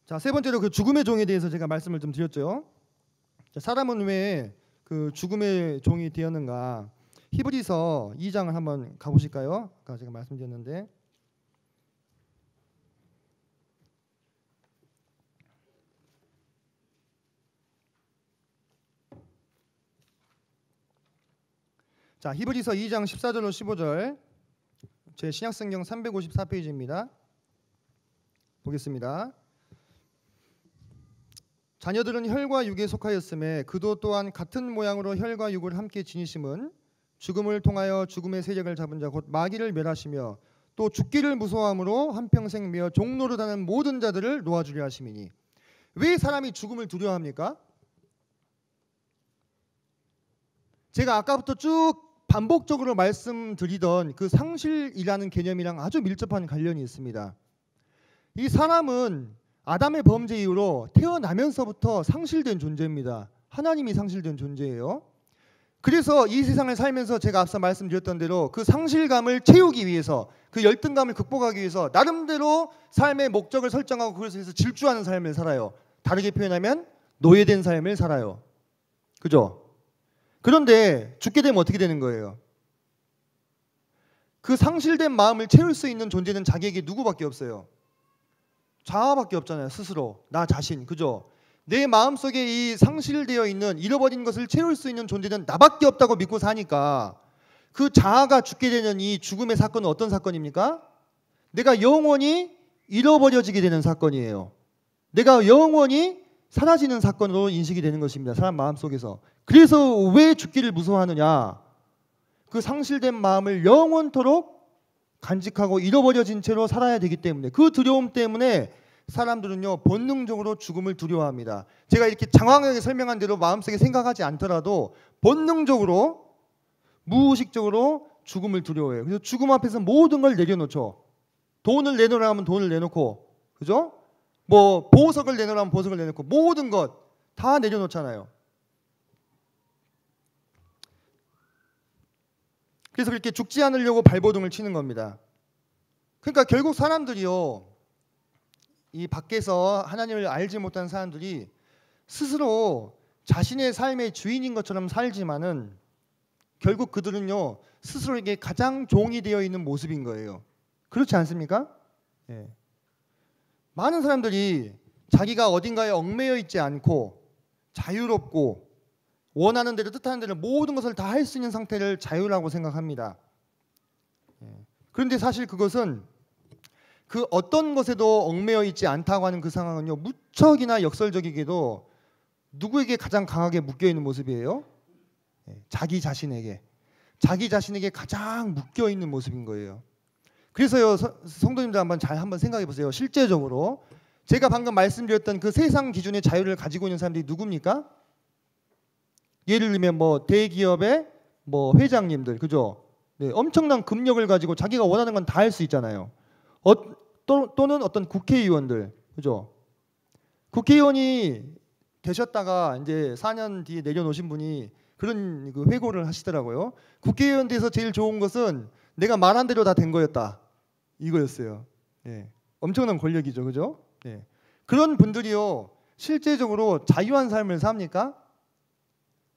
자, 세 번째로 그 죽음의 종에 대해서 제가 말씀을 좀 드렸죠. 자, 사람은 왜 그 죽음의 종이 되었는가? 히브리서 2장을 한번 가보실까요? 아까 제가 말씀드렸는데, 자, 히브리서 2장 14절로 15절, 제 신약성경 354페이지입니다. 보겠습니다. 자녀들은 혈과 육에 속하였음에 그도 또한 같은 모양으로 혈과 육을 함께 지니심은 죽음을 통하여 죽음의 세력을 잡은 자 곧 마귀를 멸하시며 또 죽기를 무서워함으로 한평생 메어 종노릇하는 모든 자들을 놓아주려 하심이니. 왜 사람이 죽음을 두려워합니까? 제가 아까부터 쭉 반복적으로 말씀드리던 그 상실이라는 개념이랑 아주 밀접한 관련이 있습니다. 이 사람은 아담의 범죄 이후로 태어나면서부터 상실된 존재입니다. 하나님이 상실된 존재예요. 그래서 이 세상을 살면서 제가 앞서 말씀드렸던 대로 그 상실감을 채우기 위해서, 그 열등감을 극복하기 위해서 나름대로 삶의 목적을 설정하고 그것을 위해서 질주하는 삶을 살아요. 다르게 표현하면 노예된 삶을 살아요. 그죠? 그런데 죽게 되면 어떻게 되는 거예요? 그 상실된 마음을 채울 수 있는 존재는 자기에게 누구밖에 없어요? 자아밖에 없잖아요. 스스로, 나 자신. 그죠? 내 마음속에 이 상실되어 있는, 잃어버린 것을 채울 수 있는 존재는 나밖에 없다고 믿고 사니까 그 자아가 죽게 되는 이 죽음의 사건은 어떤 사건입니까? 내가 영원히 잃어버려지게 되는 사건이에요. 내가 영원히 사라지는 사건으로 인식이 되는 것입니다. 사람 마음속에서. 그래서 왜 죽기를 무서워하느냐? 그 상실된 마음을 영원토록 간직하고 잃어버려진 채로 살아야 되기 때문에, 그 두려움 때문에 사람들은요 본능적으로 죽음을 두려워합니다. 제가 이렇게 장황하게 설명한 대로 마음속에 생각하지 않더라도 본능적으로 무의식적으로 죽음을 두려워해요. 그래서 죽음 앞에서 모든 걸 내려놓죠. 돈을 내놓으라면 돈을 내놓고, 그죠? 뭐 보석을 내놓으라면 보석을 내놓고 모든 것 다 내려놓잖아요. 그래서 그렇게 죽지 않으려고 발버둥을 치는 겁니다. 그러니까 결국 사람들이요, 이 밖에서 하나님을 알지 못한 사람들이 스스로 자신의 삶의 주인인 것처럼 살지만은 결국 그들은요 스스로에게 가장 종이 되어 있는 모습인 거예요. 그렇지 않습니까? 예. 많은 사람들이 자기가 어딘가에 얽매여 있지 않고 자유롭고 원하는 대로 뜻하는 대로 모든 것을 다 할 수 있는 상태를 자유라고 생각합니다. 그런데 사실 그것은 그 어떤 것에도 얽매여 있지 않다고 하는 그 상황은요 무척이나 역설적이게도 누구에게 가장 강하게 묶여 있는 모습이에요? 자기 자신에게 가장 묶여 있는 모습인 거예요. 그래서요 성도님들 한번 생각해 보세요. 실제적으로 제가 방금 말씀드렸던 그 세상 기준의 자유를 가지고 있는 사람들이 누굽니까? 예를 들면 뭐 대기업의 뭐 회장님들, 그죠? 네, 엄청난 금력을 가지고 자기가 원하는 건 다 할 수 있잖아요. 또는 어떤 국회의원들, 그죠? 국회의원이 되셨다가 이제 4년 뒤에 내려놓으신 분이 그런 그 회고를 하시더라고요. 국회의원 돼서 제일 좋은 것은 내가 말한 대로 다 된 거였다, 이거였어요. 네, 엄청난 권력이죠, 그죠? 네. 그런 분들이요 실제적으로 자유한 삶을 삽니까?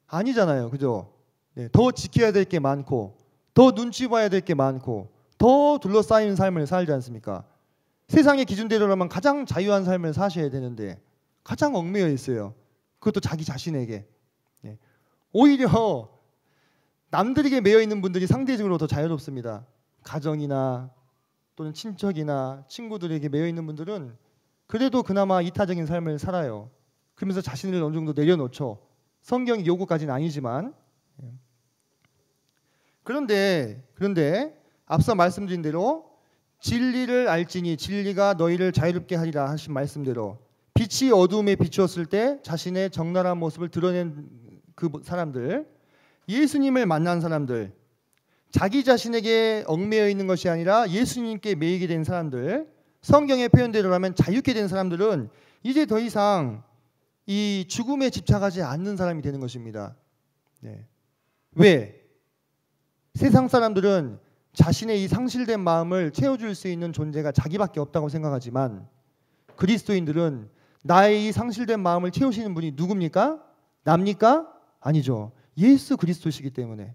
아니잖아요, 그죠? 네, 더 지켜야 될 게 많고 더 눈치 봐야 될 게 많고 더 둘러싸인 삶을 살지 않습니까? 세상의 기준대로라면 가장 자유한 삶을 사셔야 되는데 가장 얽매여 있어요. 그것도 자기 자신에게. 네. 오히려 남들에게 매여 있는 분들이 상대적으로 더 자유롭습니다. 가정이나 또는 친척이나 친구들에게 매여 있는 분들은 그래도 그나마 이타적인 삶을 살아요. 그러면서 자신을 어느 정도 내려놓죠. 성경의 요구까지는 아니지만. 그런데 앞서 말씀드린 대로 진리를 알지니 진리가 너희를 자유롭게 하리라 하신 말씀대로 빛이 어두움에 비추었을 때 자신의 적나라한 모습을 드러낸 그 사람들, 예수님을 만난 사람들, 자기 자신에게 얽매여 있는 것이 아니라 예수님께 매이게 된 사람들, 성경의 표현대로라면 자유케 된 사람들은 이제 더 이상 이 죽음에 집착하지 않는 사람이 되는 것입니다. 네. 왜? 세상 사람들은 자신의 이 상실된 마음을 채워줄 수 있는 존재가 자기밖에 없다고 생각하지만 그리스도인들은 나의 이 상실된 마음을 채우시는 분이 누굽니까? 납니까? 아니죠. 예수 그리스도시기 때문에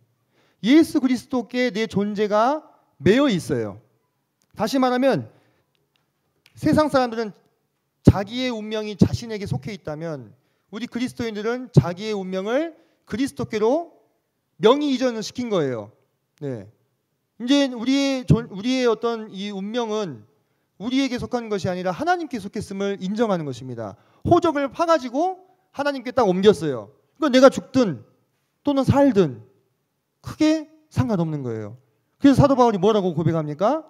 예수 그리스도께 내 존재가 매여 있어요. 다시 말하면 세상 사람들은 자기의 운명이 자신에게 속해 있다면 우리 그리스도인들은 자기의 운명을 그리스도께로 명의 이전을 시킨 거예요. 네. 이제 우리의 어떤 이 운명은 우리에게 속한 것이 아니라 하나님께 속했음을 인정하는 것입니다. 호적을 파가지고 하나님께 딱 옮겼어요. 그러니까 내가 죽든 또는 살든 크게 상관없는 거예요. 그래서 사도 바울이 뭐라고 고백합니까?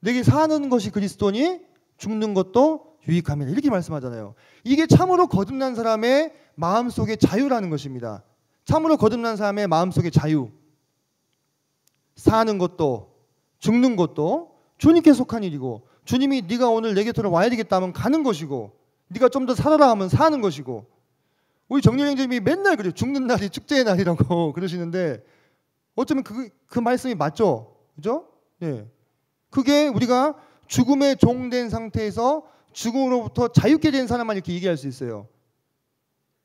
내게 사는 것이 그리스도니 죽는 것도 유익함이다, 이렇게 말씀하잖아요. 이게 참으로 거듭난 사람의 마음속의 자유라는 것입니다. 참으로 거듭난 사람의 마음속의 자유. 사는 것도 죽는 것도 주님께 속한 일이고 주님이 네가 오늘 내 곁으로 와야 되겠다 하면 가는 것이고 네가 좀 더 살아라 하면 사는 것이고 우리 정렬 형제님이 맨날 그래요. 죽는 날이 축제의 날이라고 그러시는데 어쩌면 그 말씀이 맞죠? 그죠? 예. 그게 우리가 죽음의 종된 상태에서 죽음으로부터 자유케 된 사람만 이렇게 얘기할 수 있어요.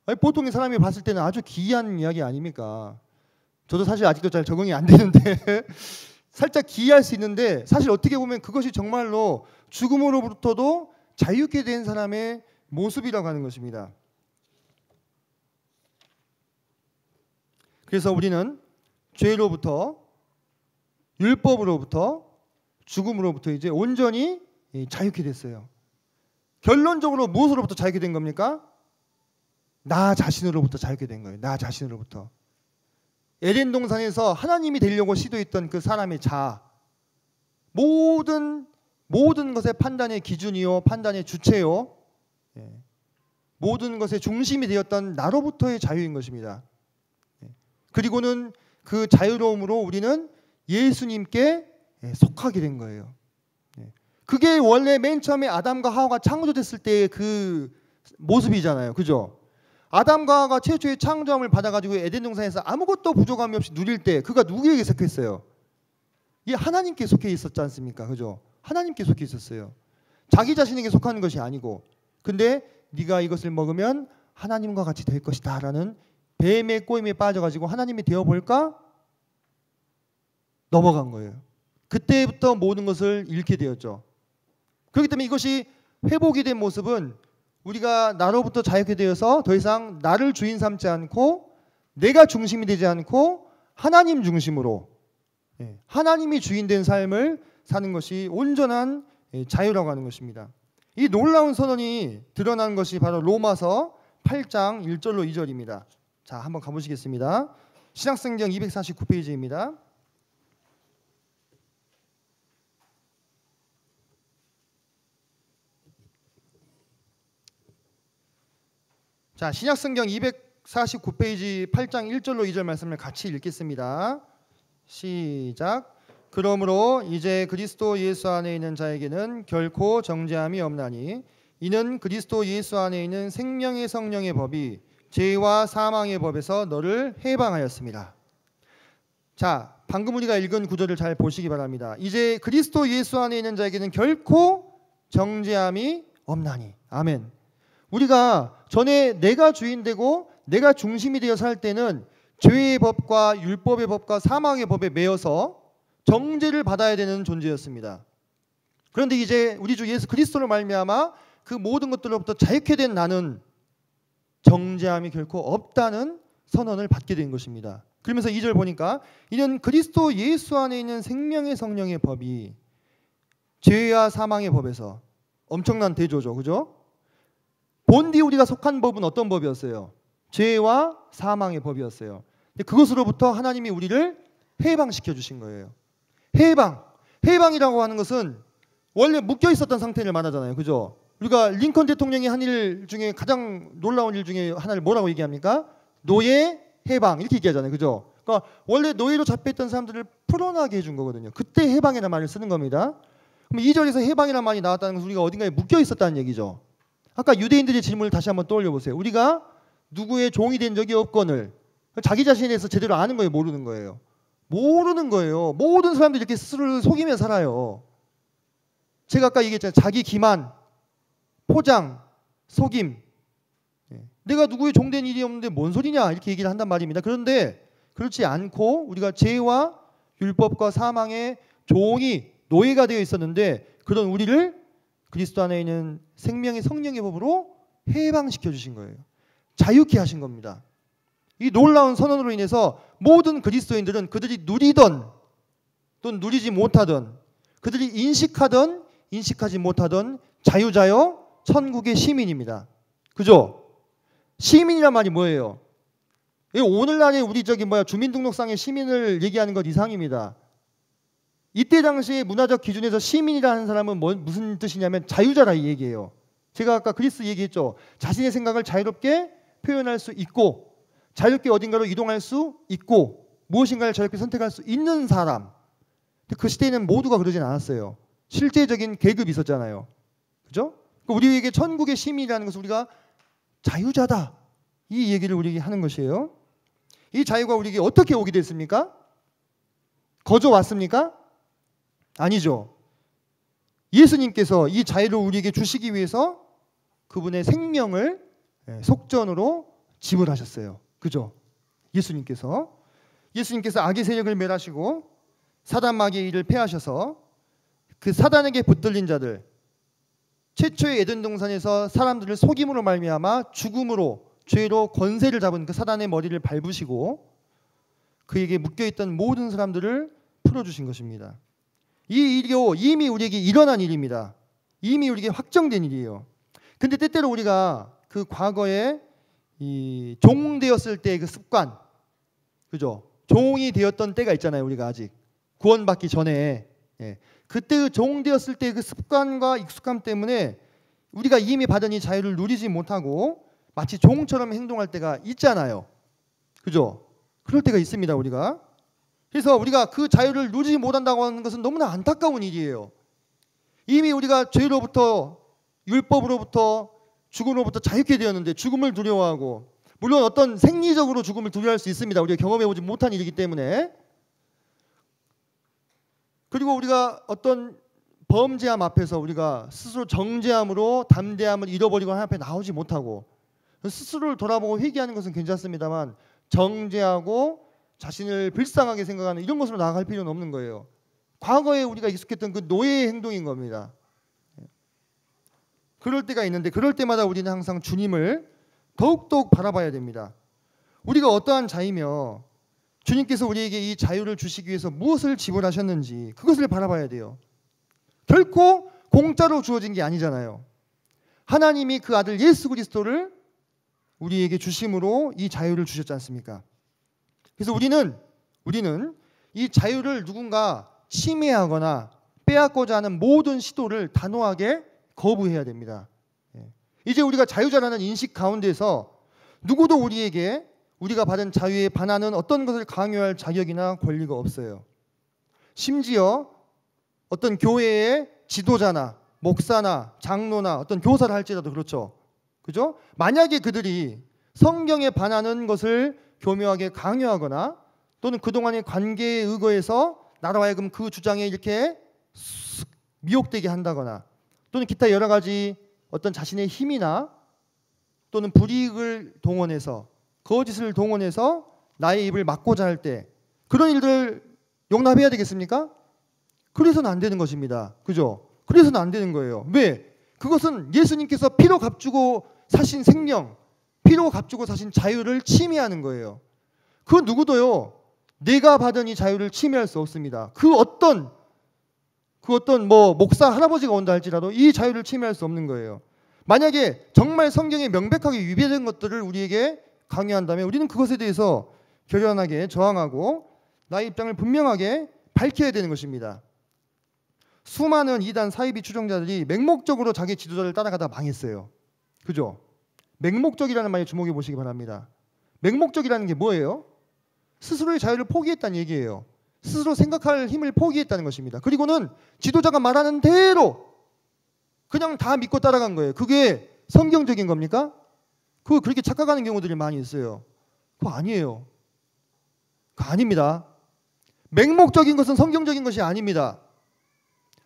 아니, 보통의 사람이 봤을 때는 아주 기이한 이야기 아닙니까? 저도 사실 아직도 잘 적응이 안 되는데 살짝 기이할 수 있는데 사실 어떻게 보면 그것이 정말로 죽음으로부터도 자유케 된 사람의 모습이라고 하는 것입니다. 그래서 우리는 죄로부터 율법으로부터 죽음으로부터 이제 온전히 자유케 됐어요. 결론적으로 무엇으로부터 자유케 된 겁니까? 나 자신으로부터 자유케 된 거예요. 나 자신으로부터. 에덴 동산에서 하나님이 되려고 시도했던 그 사람의 자아, 모든 것의 판단의 기준이요, 판단의 주체요, 모든 것의 중심이 되었던 나로부터의 자유인 것입니다. 그리고는 그 자유로움으로 우리는 예수님께 속하게 된 거예요. 그게 원래 맨 처음에 아담과 하와가 창조됐을 때의 그 모습이잖아요. 그죠? 아담과 하와가 최초의 창조함을 받아가지고 에덴 동산에서 아무것도 부족함이 없이 누릴 때 그가 누구에게 속했어요? 이 하나님께 속해 있었지 않습니까? 그죠? 하나님께 속해 있었어요. 자기 자신에게 속하는 것이 아니고, 근데 네가 이것을 먹으면 하나님과 같이 될 것이다 라는 뱀의 꼬임에 빠져가지고 하나님이 되어볼까? 넘어간 거예요. 그때부터 모든 것을 잃게 되었죠. 그렇기 때문에 이것이 회복이 된 모습은 우리가 나로부터 자유케 되어서 더 이상 나를 주인 삼지 않고 내가 중심이 되지 않고 하나님 중심으로 하나님이 주인된 삶을 사는 것이 온전한 자유라고 하는 것입니다. 이 놀라운 선언이 드러난 것이 바로 로마서 8장 1절로 2절입니다. 자, 한번 가보시겠습니다. 신약성경 249페이지입니다. 자, 신약성경 249페이지 8장 1절로 2절 말씀을 같이 읽겠습니다. 시작. 그러므로 이제 그리스도 예수 안에 있는 자에게는 결코 정죄함이 없나니 이는 그리스도 예수 안에 있는 생명의 성령의 법이 죄와 사망의 법에서 너를 해방하였습니다. 자, 방금 우리가 읽은 구절을 잘 보시기 바랍니다. 이제 그리스도 예수 안에 있는 자에게는 결코 정죄함이 없나니. 아멘. 우리가 전에 내가 주인되고 내가 중심이 되어 살 때는 죄의 법과 율법의 법과 사망의 법에 매여서 정죄를 받아야 되는 존재였습니다. 그런데 이제 우리 주 예수 그리스도로 말미암아 그 모든 것들로부터 자유케 된 나는 정죄함이 결코 없다는 선언을 받게 된 것입니다. 그러면서 2절 보니까 이는 그리스도 예수 안에 있는 생명의 성령의 법이 죄와 사망의 법에서 엄청난 대조죠. 그죠? 본디 우리가 속한 법은 어떤 법이었어요? 죄와 사망의 법이었어요. 근데 그것으로부터 하나님이 우리를 해방시켜 주신 거예요. 해방이라고 하는 것은 원래 묶여 있었던 상태를 말하잖아요. 그죠? 우리가 링컨 대통령이 한 일 중에 가장 놀라운 일 중에 하나를 뭐라고 얘기합니까? 노예 해방 이렇게 얘기하잖아요. 그죠? 그러니까 원래 노예로 잡혀있던 사람들을 풀어나게 해준 거거든요. 그때 해방이라는 말을 쓰는 겁니다. 그럼 2절에서 해방이라는 말이 나왔다는 것은 우리가 어딘가에 묶여 있었다는 얘기죠. 아까 유대인들의 질문을 다시 한번 떠올려 보세요. 우리가 누구의 종이 된 적이 없거늘 자기 자신에 대해서 제대로 아는 거예요? 모르는 거예요? 모르는 거예요. 모든 사람들이 이렇게 스스로를 속이며 살아요. 제가 아까 얘기했잖아요. 자기 기만, 포장, 속임. 내가 누구의 종된 일이 없는데 뭔 소리냐 이렇게 얘기를 한단 말입니다. 그런데 그렇지 않고 우리가 죄와 율법과 사망의 종이 노예가 되어 있었는데 그런 우리를 그리스도 안에 있는 생명의 성령의 법으로 해방시켜 주신 거예요. 자유케 하신 겁니다. 이 놀라운 선언으로 인해서 모든 그리스도인들은 그들이 누리던 또는 누리지 못하던 그들이 인식하던 인식하지 못하던 자유자여 천국의 시민입니다. 그죠? 시민이란 말이 뭐예요? 오늘날의 우리 주민등록상의 시민을 얘기하는 것 이상입니다. 이때 당시의 문화적 기준에서 시민이라는 사람은 무슨 뜻이냐면 자유자라 이 얘기예요. 제가 아까 그리스 얘기했죠. 자신의 생각을 자유롭게 표현할 수 있고 자유롭게 어딘가로 이동할 수 있고 무엇인가를 자유롭게 선택할 수 있는 사람. 근데 그 시대에는 모두가 그러진 않았어요. 실제적인 계급이 있었잖아요. 그죠? 우리에게 천국의 시민이라는 것은 우리가 자유자다. 이 얘기를 우리에게 하는 것이에요. 이 자유가 우리에게 어떻게 오게 됐습니까? 거저 왔습니까? 아니죠. 예수님께서 이 자유를 우리에게 주시기 위해서 그분의 생명을 속전으로 지불하셨어요. 그죠? 예수님께서 악의 세력을 멸하시고 사단 마귀의 일을 패하셔서 그 사단에게 붙들린 자들, 최초의 에덴 동산에서 사람들을 속임으로 말미암아 죽음으로 죄로 권세를 잡은 그 사단의 머리를 밟으시고 그에게 묶여있던 모든 사람들을 풀어주신 것입니다. 이 일이 이미 우리에게 일어난 일입니다. 이미 우리에게 확정된 일이에요. 근데 때때로 우리가 그 과거에 이 종되었을 때의 그 습관, 그죠? 종이 되었던 때가 있잖아요. 우리가 아직 구원받기 전에 그때의 종되었을 때 그 습관과 익숙함 때문에 우리가 이미 받은 이 자유를 누리지 못하고 마치 종처럼 행동할 때가 있잖아요. 그죠? 그럴 때가 있습니다, 우리가. 그래서 우리가 그 자유를 누리지 못한다고 하는 것은 너무나 안타까운 일이에요. 이미 우리가 죄로부터, 율법으로부터, 죽음으로부터 자유케 되었는데 죽음을 두려워하고, 물론 어떤 생리적으로 죽음을 두려워할 수 있습니다. 우리가 경험해보지 못한 일이기 때문에. 그리고 우리가 어떤 범죄함 앞에서 우리가 스스로 정죄함으로 담대함을 잃어버리고 하나님 앞에 나오지 못하고, 스스로를 돌아보고 회개하는 것은 괜찮습니다만 정죄하고 자신을 불쌍하게 생각하는 이런 것으로 나아갈 필요는 없는 거예요. 과거에 우리가 익숙했던 그 노예의 행동인 겁니다. 그럴 때가 있는데, 그럴 때마다 우리는 항상 주님을 더욱더욱 바라봐야 됩니다. 우리가 어떠한 자이며 주님께서 우리에게 이 자유를 주시기 위해서 무엇을 지불하셨는지 그것을 바라봐야 돼요. 결코 공짜로 주어진 게 아니잖아요. 하나님이 그 아들 예수 그리스도를 우리에게 주심으로 이 자유를 주셨지 않습니까? 그래서 우리는 이 자유를 누군가 침해하거나 빼앗고자 하는 모든 시도를 단호하게 거부해야 됩니다. 이제 우리가 자유자라는 인식 가운데서 누구도 우리에게 우리가 받은 자유에 반하는 어떤 것을 강요할 자격이나 권리가 없어요. 심지어 어떤 교회의 지도자나 목사나 장로나 어떤 교사를 할지라도 그렇죠. 그죠? 만약에 그들이 성경에 반하는 것을 교묘하게 강요하거나 또는 그동안의 관계에 의거해서 나로 하여금 그 주장에 이렇게 미혹되게 한다거나 또는 기타 여러 가지 어떤 자신의 힘이나 또는 불이익을 동원해서 거짓을 동원해서 나의 입을 막고자 할 때 그런 일들을 용납해야 되겠습니까? 그래서는 안 되는 것입니다. 그죠? 그래서는 안 되는 거예요. 왜? 그것은 예수님께서 피로 값주고 사신 생명, 피로 값주고 사신 자유를 침해하는 거예요. 그 누구도요, 내가 받은 이 자유를 침해할 수 없습니다. 그 어떤 뭐 목사 할아버지가 온다 할지라도 이 자유를 침해할 수 없는 거예요. 만약에 정말 성경에 명백하게 위배된 것들을 우리에게 강요한다면 우리는 그것에 대해서 결연하게 저항하고 나의 입장을 분명하게 밝혀야 되는 것입니다. 수많은 이단 사이비 추종자들이 맹목적으로 자기 지도자를 따라가다 망했어요. 그죠? 맹목적이라는 말에 주목해 보시기 바랍니다. 맹목적이라는 게 뭐예요? 스스로의 자유를 포기했다는 얘기예요. 스스로 생각할 힘을 포기했다는 것입니다. 그리고는 지도자가 말하는 대로 그냥 다 믿고 따라간 거예요. 그게 성경적인 겁니까? 그거 그렇게 착각하는 경우들이 많이 있어요. 그거 아니에요. 그거 아닙니다. 맹목적인 것은 성경적인 것이 아닙니다.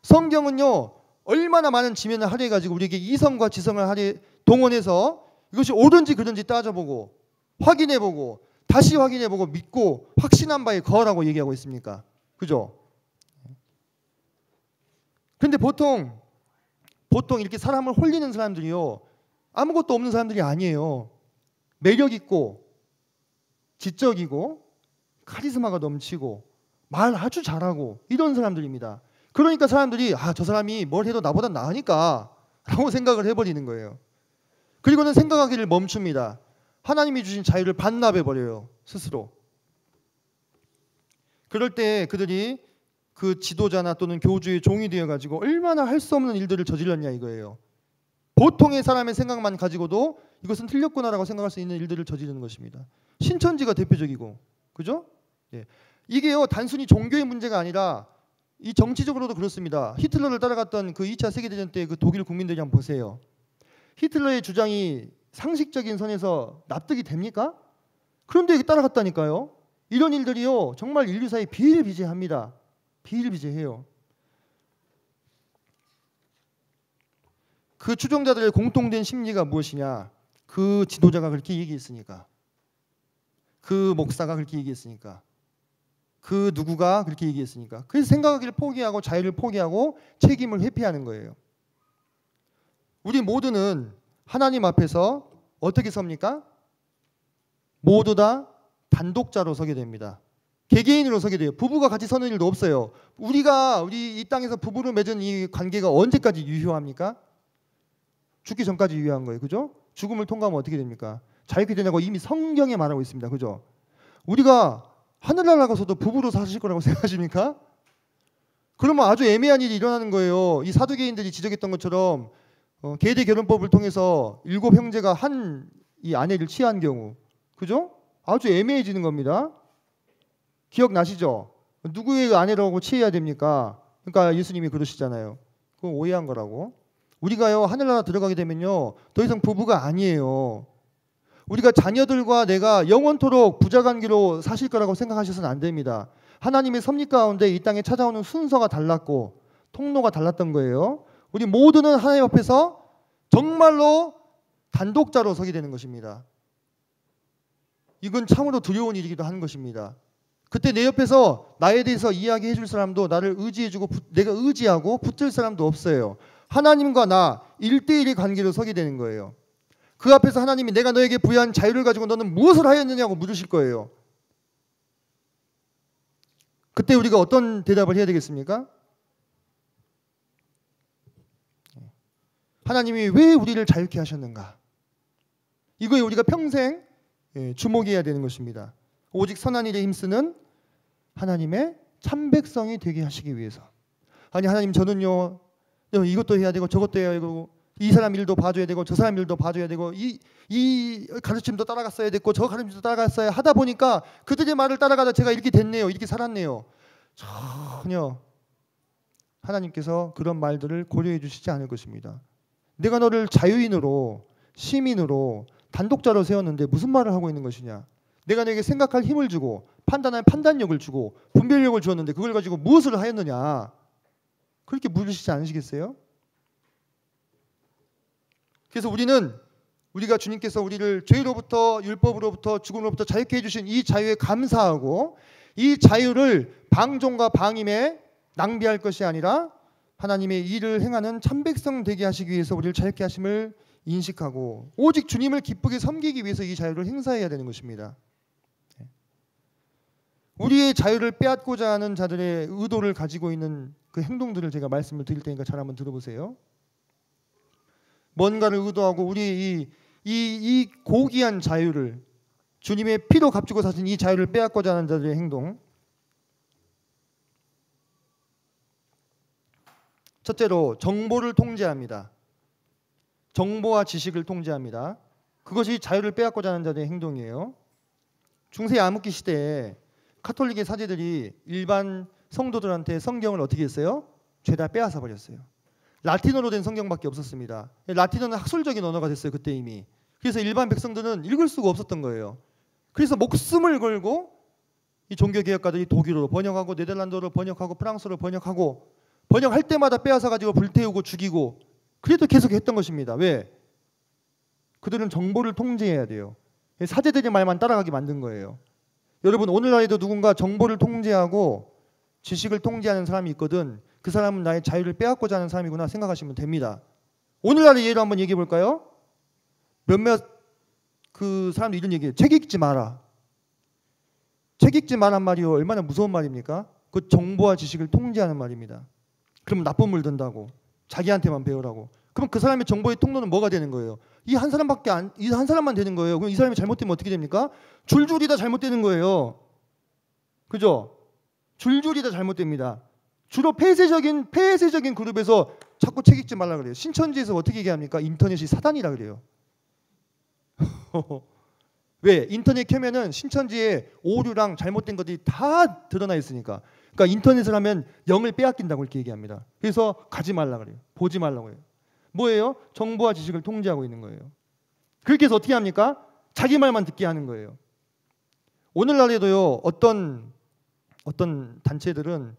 성경은요, 얼마나 많은 지면을 할애해가지고 우리에게 이성과 지성을 동원해서 이것이 옳은지 그른지 따져보고 확인해보고 다시 확인해보고 믿고 확신한 바에 거하라고 얘기하고 있습니까? 그죠? 근데 보통 이렇게 사람을 홀리는 사람들이요, 아무것도 없는 사람들이 아니에요. 매력 있고 지적이고 카리스마가 넘치고 말 아주 잘하고 이런 사람들입니다. 그러니까 사람들이 저 사람이 뭘 해도 나보다 나으니까 라고 생각을 해버리는 거예요. 그리고는 생각하기를 멈춥니다. 하나님이 주신 자유를 반납해버려요, 스스로. 그럴 때 그들이 그 지도자나 또는 교주의 종이 되어가지고 얼마나 할 수 없는 일들을 저질렀냐 이거예요. 보통의 사람의 생각만 가지고도 이것은 틀렸구나라고 생각할 수 있는 일들을 저지르는 것입니다. 신천지가 대표적이고, 그죠? 예. 이게요, 단순히 종교의 문제가 아니라 이 정치적으로도 그렇습니다. 히틀러를 따라갔던 그 2차 세계대전 때 그 독일 국민들이 한번 보세요. 히틀러의 주장이 상식적인 선에서 납득이 됩니까? 그런데 따라갔다니까요. 이런 일들이요, 정말 인류사에 비일비재합니다. 비일비재해요. 그 추종자들의 공통된 심리가 무엇이냐? 그 지도자가 그렇게 얘기했으니까, 그 목사가 그렇게 얘기했으니까, 그 누구가 그렇게 얘기했으니까. 그래서 생각하기를 포기하고 자유를 포기하고 책임을 회피하는 거예요. 우리 모두는 하나님 앞에서 어떻게 섭니까? 모두 다 단독자로 서게 됩니다. 개개인으로 서게 돼요. 부부가 같이 서는 일도 없어요. 우리 이 땅에서 부부로 맺은 이 관계가 언제까지 유효합니까? 죽기 전까지 유효한 거예요. 그죠? 죽음을 통과하면 어떻게 됩니까? 자유케 되냐고 이미 성경에 말하고 있습니다. 그죠? 우리가 하늘나라 가서도 부부로 사실 거라고 생각하십니까? 그러면 아주 애매한 일이 일어나는 거예요. 이 사두개인들이 지적했던 것처럼 계대 결혼법을 통해서 7형제가 한 이 아내를 취한 경우, 그죠? 아주 애매해지는 겁니다. 기억나시죠? 누구의 아내라고 취해야 됩니까? 그러니까 예수님이 그러시잖아요. 그건 오해한 거라고. 우리가요 하늘나라 들어가게 되면요 더 이상 부부가 아니에요. 우리가 자녀들과 내가 영원토록 부자관계로 사실 거라고 생각하셔서는 안 됩니다. 하나님의 섭리 가운데 이 땅에 찾아오는 순서가 달랐고 통로가 달랐던 거예요. 우리 모두는 하나님 앞에서 정말로 단독자로 서게 되는 것입니다. 이건 참으로 두려운 일이기도 하는 것입니다. 그때 내 옆에서 나에 대해서 이야기해 줄 사람도 나를 의지해주고 내가 의지하고 붙들 사람도 없어요. 하나님과 나 1대1의 관계로 서게 되는 거예요. 그 앞에서 하나님이 내가 너에게 부여한 자유를 가지고 너는 무엇을 하였느냐고 물으실 거예요. 그때 우리가 어떤 대답을 해야 되겠습니까? 하나님이 왜 우리를 자유케 하셨는가? 이거에 우리가 평생 주목해야 되는 것입니다. 오직 선한 일에 힘쓰는 하나님의 참백성이 되게 하시기 위해서. 아니 하나님 저는요 이것도 해야 되고 저것도 해야 되고 이 사람 일도 봐줘야 되고 저 사람 일도 봐줘야 되고 이 가르침도 따라갔어야 됐고 저 가르침도 따라갔어야 하다 보니까 그들의 말을 따라가다 제가 이렇게 됐네요. 이렇게 살았네요. 전혀 하나님께서 그런 말들을 고려해 주시지 않을 것입니다. 내가 너를 자유인으로 시민으로 단독자로 세웠는데 무슨 말을 하고 있는 것이냐. 내가 너에게 생각할 힘을 주고 판단할 판단력을 주고 분별력을 주었는데 그걸 가지고 무엇을 하였느냐. 그렇게 물으시지 않으시겠어요? 그래서 우리가 주님께서 우리를 죄로부터 율법으로부터 죽음으로부터 자유케 해주신 이 자유에 감사하고 이 자유를 방종과 방임에 낭비할 것이 아니라 하나님의 일을 행하는 참백성 되게 하시기 위해서 우리를 자유케 하심을 인식하고 오직 주님을 기쁘게 섬기기 위해서 이 자유를 행사해야 되는 것입니다. 우리의 자유를 빼앗고자 하는 자들의 의도를 가지고 있는 그 행동들을 제가 말씀을 드릴 테니까 잘 한번 들어보세요. 뭔가를 의도하고 우리의 이 고귀한 자유를 주님의 피로 값주고 사신 이 자유를 빼앗고자 하는 자들의 행동. 첫째로 정보를 통제합니다. 정보와 지식을 통제합니다. 그것이 자유를 빼앗고자 하는 자들의 행동이에요. 중세 암흑기 시대에 카톨릭의 사제들이 일반 성도들한테 성경을 어떻게 했어요? 죄다 빼앗아 버렸어요. 라틴어로 된 성경밖에 없었습니다. 라틴어는 학술적인 언어가 됐어요. 그때 이미. 그래서 일반 백성들은 읽을 수가 없었던 거예요. 그래서 목숨을 걸고 이 종교개혁가들이 독일어로 번역하고 네덜란드어로 번역하고 프랑스어로 번역하고 번역할 때마다 빼앗아 가지고 불태우고 죽이고 그래도 계속 했던 것입니다. 왜? 그들은 정보를 통제해야 돼요. 사제들의 말만 따라가게 만든 거예요. 여러분 오늘날에도 누군가 정보를 통제하고 지식을 통제하는 사람이 있거든. 그 사람은 나의 자유를 빼앗고자 하는 사람이구나 생각하시면 됩니다. 오늘날의 예로 한번 얘기해 볼까요? 몇몇 그 사람도 이런 얘기해요. 책 읽지 마라. 책 읽지 마란 말이요. 얼마나 무서운 말입니까? 그 정보와 지식을 통제하는 말입니다. 그러면 나쁜 물 든다고. 자기한테만 배우라고. 그럼 그 사람의 정보의 통로는 뭐가 되는 거예요? 이 한 사람만 되는 거예요. 그럼 이 사람이 잘못되면 어떻게 됩니까? 줄줄이 다 잘못되는 거예요. 그죠? 줄줄이 다 잘못됩니다. 주로 폐쇄적인 그룹에서 자꾸 책 읽지 말라 그래요. 신천지에서 어떻게 얘기합니까? 인터넷이 사단이라 그래요. 왜? 인터넷 켜면은 신천지의 오류랑 잘못된 것들이 다 드러나 있으니까. 그러니까 인터넷을 하면 영을 빼앗긴다고 이렇게 얘기합니다. 그래서 가지 말라 그래요. 보지 말라고 해요. 뭐예요? 정보와 지식을 통제하고 있는 거예요. 그렇게 해서 어떻게 합니까? 자기 말만 듣게 하는 거예요. 오늘날에도요. 어떤 단체들은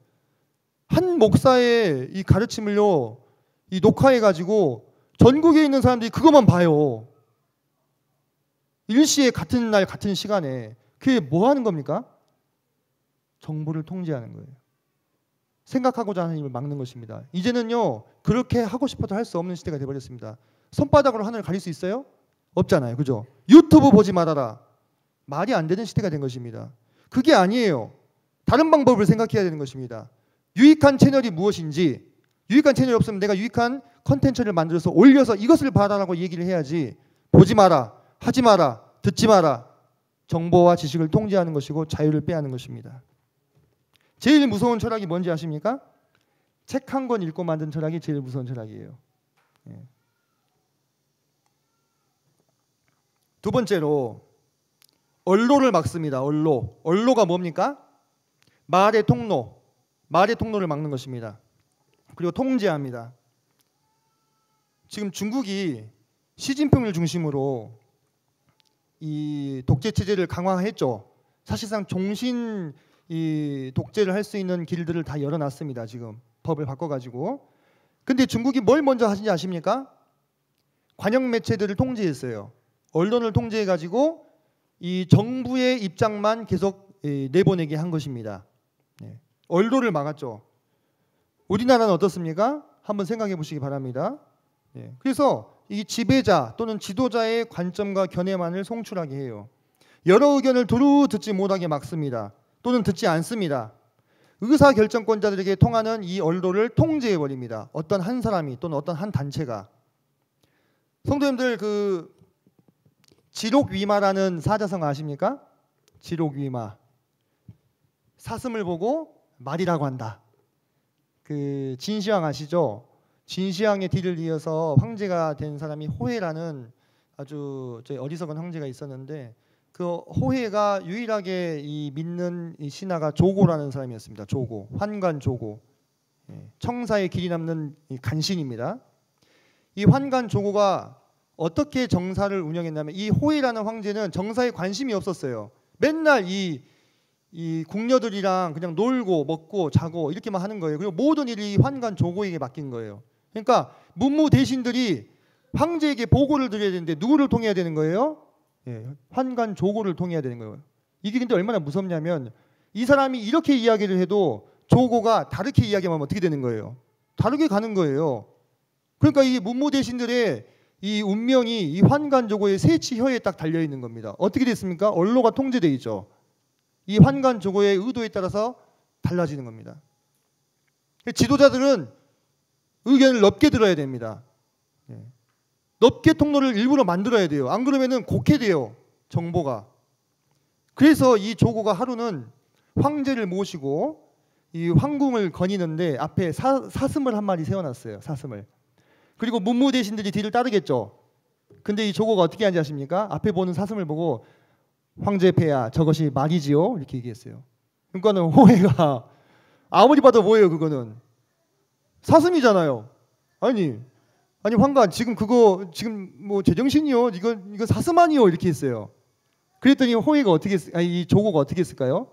한 목사의 이 가르침을요. 이 녹화해 가지고 전국에 있는 사람들이 그것만 봐요. 일시에 같은 날 같은 시간에. 그게 뭐 하는 겁니까? 정보를 통제하는 거예요. 생각하고자 하는 힘을 막는 것입니다. 이제는요. 그렇게 하고 싶어도 할 수 없는 시대가 되어버렸습니다. 손바닥으로 하늘을 가릴 수 있어요? 없잖아요. 그죠? 유튜브 보지 말아라. 말이 안 되는 시대가 된 것입니다. 그게 아니에요. 다른 방법을 생각해야 되는 것입니다. 유익한 채널이 무엇인지, 유익한 채널이 없으면 내가 유익한 컨텐츠를 만들어서 올려서 이것을 봐라라고 얘기를 해야지. 보지 마라, 하지 마라, 듣지 마라. 정보와 지식을 통제하는 것이고 자유를 빼앗는 것입니다. 제일 무서운 철학이 뭔지 아십니까? 책 한 권 읽고 만든 철학이 제일 무서운 철학이에요. 예. 두 번째로 언로를 막습니다. 언로가 뭡니까? 말의 통로를 막는 것입니다. 그리고 통제합니다. 지금 중국이 시진핑을 중심으로 이 독재 체제를 강화했죠. 사실상 종신 이 독재를 할 수 있는 길들을 다 열어놨습니다. 지금 법을 바꿔가지고. 근데 중국이 뭘 먼저 하신지 아십니까? 관영 매체들을 통제했어요. 언론을 통제해가지고 이 정부의 입장만 계속 내보내게 한 것입니다. 언론을 막았죠. 우리나라는 어떻습니까? 한번 생각해 보시기 바랍니다. 그래서 이 지배자 또는 지도자의 관점과 견해만을 송출하게 해요. 여러 의견을 두루 듣지 못하게 막습니다. 또는 듣지 않습니다. 의사결정권자들에게 통하는 이 언론을 통제해버립니다. 어떤 한 사람이 또는 어떤 한 단체가. 성도님들 그 지록위마라는 사자성 아십니까? 지록위마. 사슴을 보고 말이라고 한다. 그 진시황 아시죠? 진시황의 뒤를 이어서 황제가 된 사람이 호해라는 아주 어리석은 황제가 있었는데 그 호해가 유일하게 이 믿는 이 신하가 조고라는 사람이었습니다. 조고, 환관 조고. 청사의 길이 남는 이 간신입니다. 이 환관 조고가 어떻게 정사를 운영했냐면 이 호해라는 황제는 정사에 관심이 없었어요. 맨날 이 궁녀들이랑 그냥 놀고 먹고 자고 이렇게만 하는 거예요. 그리고 모든 일이 환관 조고에게 맡긴 거예요. 그러니까 문무 대신들이 황제에게 보고를 드려야 되는데 누구를 통해야 되는 거예요? 환관 조고를 통해야 되는 거예요. 이게 근데 얼마나 무섭냐면 이 사람이 이렇게 이야기를 해도 조고가 다르게 이야기하면 어떻게 되는 거예요? 다르게 가는 거예요. 그러니까 이 문무 대신들의 이 운명이 이 환관 조고의 세치혀에 딱 달려 있는 겁니다. 어떻게 됐습니까? 언로가 통제돼 있죠. 이 환관 조고의 의도에 따라서 달라지는 겁니다. 지도자들은 의견을 넓게 들어야 됩니다. 넓게 통로를 일부러 만들어야 돼요. 안 그러면은 곡해돼요. 정보가. 그래서 이 조고가 하루는 황제를 모시고 이 황궁을 거니는데 앞에 사슴을 한 마리 세워놨어요. 사슴을. 그리고 문무 대신들이 뒤를 따르겠죠. 근데 이 조고가 어떻게 하는지 아십니까? 앞에 보는 사슴을 보고 황제 폐하 저것이 말이지요? 이렇게 얘기했어요. 그러니까는 호해가 아무리 봐도 뭐예요 그거는? 사슴이잖아요. 아니 황관 지금 그거 지금 뭐 제정신이요? 이거 사슴 아니요? 이렇게 했어요. 그랬더니 호해가 이 조고가 어떻게 했을까요?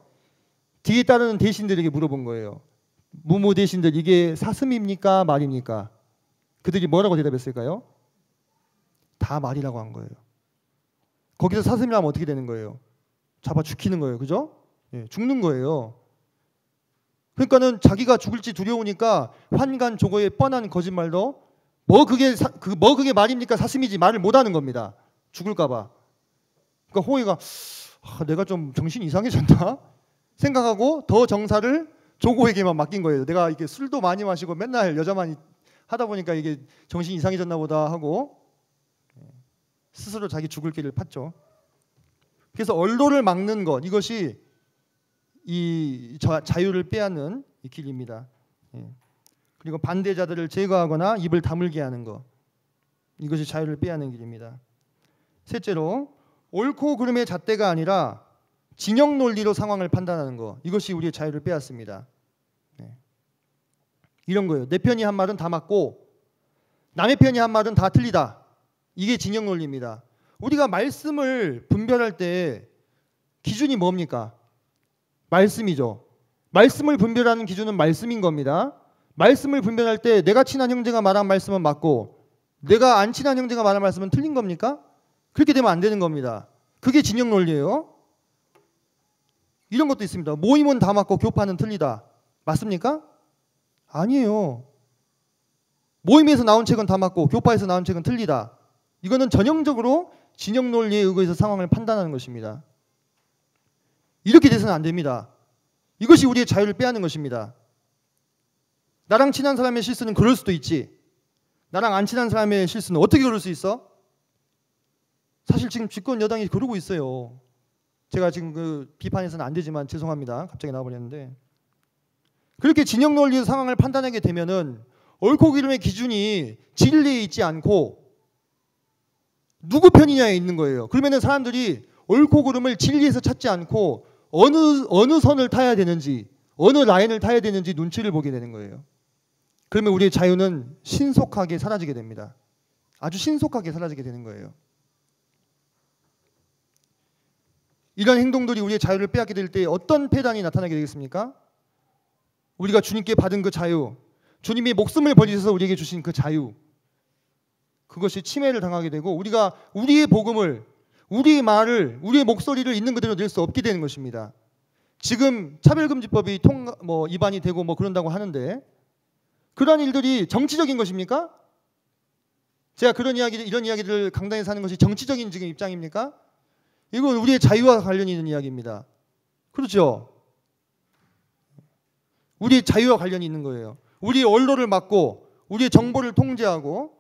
뒤에 따르는 대신들에게 물어본 거예요. 무무 대신들 이게 사슴입니까? 말입니까? 그들이 뭐라고 대답했을까요? 다 말이라고 한 거예요. 거기서 사슴이라면 어떻게 되는 거예요? 잡아 죽이는 거예요. 그죠? 죽는 거예요. 그러니까는 자기가 죽을지 두려우니까 환관 조고의 뻔한 거짓말도 그게 말입니까? 사슴이지 말을 못 하는 겁니다. 죽을까 봐. 그러니까 호해가 내가 좀 정신이 이상해졌나? 생각하고 더 정사를 조고에게만 맡긴 거예요. 내가 이게 술도 많이 마시고 맨날 여자만 하다 보니까 이게 정신이 이상해졌나 보다 하고 스스로 자기 죽을 길을 팠죠. 그래서 언로를 막는 것 이것이 이 자유를 빼앗는 이 길입니다. 그리고 반대자들을 제거하거나 입을 다물게 하는 것 이것이 자유를 빼앗는 길입니다. 셋째로 옳고 그름의 잣대가 아니라 진영 논리로 상황을 판단하는 것 이것이 우리의 자유를 빼앗습니다. 이런 거예요. 내 편이 한 말은 다 맞고 남의 편이 한 말은 다 틀리다. 이게 진영 논리입니다. 우리가 말씀을 분별할 때 기준이 뭡니까? 말씀이죠. 말씀을 분별하는 기준은 말씀인 겁니다. 말씀을 분별할 때 내가 친한 형제가 말한 말씀은 맞고 내가 안 친한 형제가 말한 말씀은 틀린 겁니까? 그렇게 되면 안 되는 겁니다. 그게 진영 논리예요. 이런 것도 있습니다. 모임은 다 맞고 교파는 틀리다. 맞습니까? 아니에요. 모임에서 나온 책은 다 맞고 교파에서 나온 책은 틀리다. 이거는 전형적으로 진영 논리에 의거해서 상황을 판단하는 것입니다. 이렇게 돼서는 안 됩니다. 이것이 우리의 자유를 빼앗는 것입니다. 나랑 친한 사람의 실수는 그럴 수도 있지. 나랑 안 친한 사람의 실수는 어떻게 그럴 수 있어? 사실 지금 집권 여당이 그러고 있어요. 제가 지금 그 비판해서는 안 되지만 죄송합니다. 갑자기 나와버렸는데 그렇게 진영 논리의 상황을 판단하게 되면은 옳고 그름의 기준이 진리에 있지 않고 누구 편이냐에 있는 거예요. 그러면은 사람들이 옳고 그름을 진리에서 찾지 않고 어느 선을 타야 되는지, 어느 라인을 타야 되는지 눈치를 보게 되는 거예요. 그러면 우리의 자유는 신속하게 사라지게 됩니다. 아주 신속하게 사라지게 되는 거예요. 이런 행동들이 우리의 자유를 빼앗게 될 때 어떤 폐단이 나타나게 되겠습니까? 우리가 주님께 받은 그 자유, 주님이 목숨을 버리셔서 우리에게 주신 그 자유, 그것이 침해를 당하게 되고 우리가 우리의 복음을, 우리의 말을, 우리의 목소리를 있는 그대로 낼 수 없게 되는 것입니다. 지금 차별금지법이 위반이 되고 그런다고 하는데 그러한 일들이 정치적인 것입니까? 제가 이런 이야기들을 강단에서 하는 것이 정치적인 지금 입장입니까? 이건 우리의 자유와 관련이 있는 이야기입니다. 그렇죠? 우리의 자유와 관련이 있는 거예요. 우리의 언론을 막고 우리의 정보를 통제하고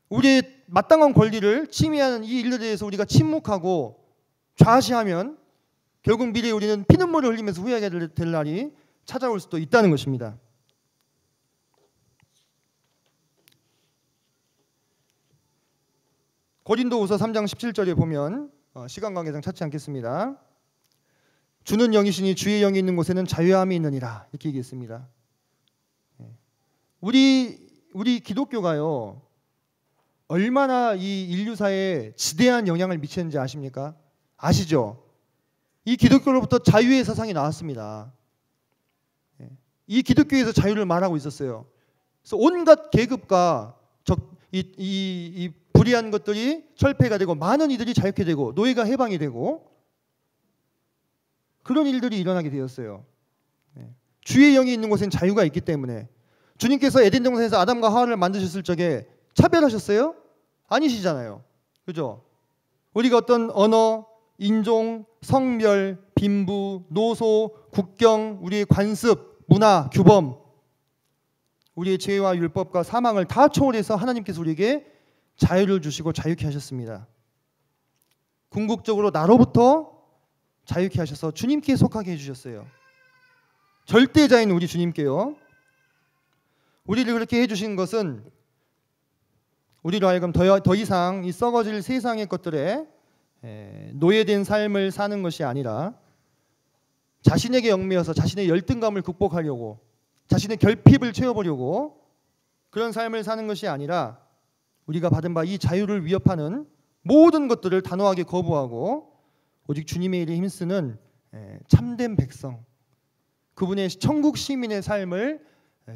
우리의 마땅한 권리를 침해하는 이 일들에 대해서 우리가 침묵하고 좌시하면 결국 미래에 우리는 피눈물을 흘리면서 후회하게 될 날이 찾아올 수도 있다는 것입니다. 고린도후서 3장 17절에 보면 시간 관계상 찾지 않겠습니다. 주는 영이시니 주의 영이 있는 곳에는 자유함이 있느니라 이렇게 얘기했습니다. 우리 기독교가요 얼마나 이 인류사에 지대한 영향을 미치는지 아십니까? 아시죠? 이 기독교로부터 자유의 사상이 나왔습니다. 이 기독교에서 자유를 말하고 있었어요. 그래서 온갖 계급과 이 불의한 것들이 철폐가 되고 많은 이들이 자유케 되고 노예가 해방이 되고 그런 일들이 일어나게 되었어요. 주의 영이 있는 곳엔 자유가 있기 때문에 주님께서 에덴 동산에서 아담과 하와를 만드셨을 적에 차별하셨어요? 아니시잖아요. 그죠? 우리가 어떤 언어, 인종, 성별, 빈부, 노소, 국경, 우리의 관습, 문화, 규범, 우리의 죄와 율법과 사망을 다 초월해서 하나님께서 우리에게 자유를 주시고 자유케 하셨습니다. 궁극적으로 나로부터 자유케 하셔서 주님께 속하게 해주셨어요. 절대자인 우리 주님께요. 우리를 그렇게 해주신 것은 우리로 하여금 더 이상 이 썩어질 세상의 것들에 노예된 삶을 사는 것이 아니라 자신에게 얽매여서 자신의 열등감을 극복하려고 자신의 결핍을 채워보려고 그런 삶을 사는 것이 아니라 우리가 받은 바 이 자유를 위협하는 모든 것들을 단호하게 거부하고 오직 주님의 일에 힘쓰는 참된 백성, 그분의 천국 시민의 삶을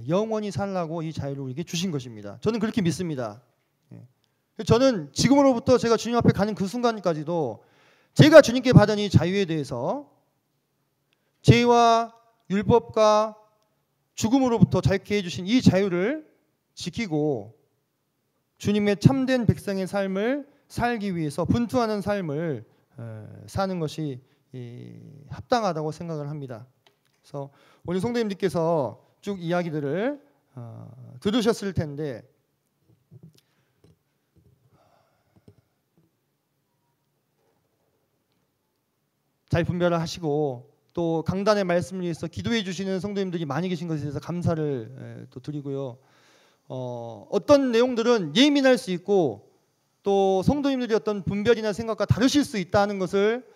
영원히 살라고 이 자유를 우리에게 주신 것입니다. 저는 그렇게 믿습니다. 저는 지금으로부터 제가 주님 앞에 가는 그 순간까지도 제가 주님께 받은 이 자유에 대해서 죄와 율법과 죽음으로부터 자유케 해주신 이 자유를 지키고 주님의 참된 백성의 삶을 살기 위해서 분투하는 삶을 사는 것이 합당하다고 생각을 합니다. 그래서 오늘 성도님들께서 쭉 이야기들을 들으셨을 텐데 잘 분별을 하시고 또 강단의 말씀을 위해서 기도해 주시는 성도님들이 많이 계신 것에 대해서 감사를 또 드리고요. 어떤 내용들은 예민할 수 있고 또 성도님들이 어떤 분별이나 생각과 다르실 수 있다는 것을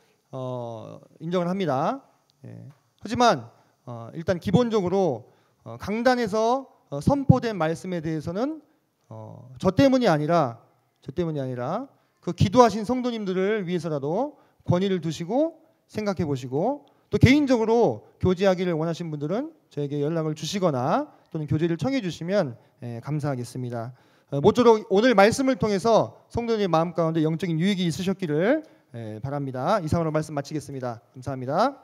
인정을 합니다. 하지만 일단 기본적으로 강단에서 선포된 말씀에 대해서는 저 때문이 아니라 그 기도하신 성도님들을 위해서라도 권위를 두시고 생각해 보시고 또 개인적으로 교제하기를 원하신 분들은 저에게 연락을 주시거나 또는 교제를 청해 주시면 감사하겠습니다. 모쪼록 오늘 말씀을 통해서 성도님의 마음 가운데 영적인 유익이 있으셨기를 바랍니다. 이상으로 말씀 마치겠습니다. 감사합니다.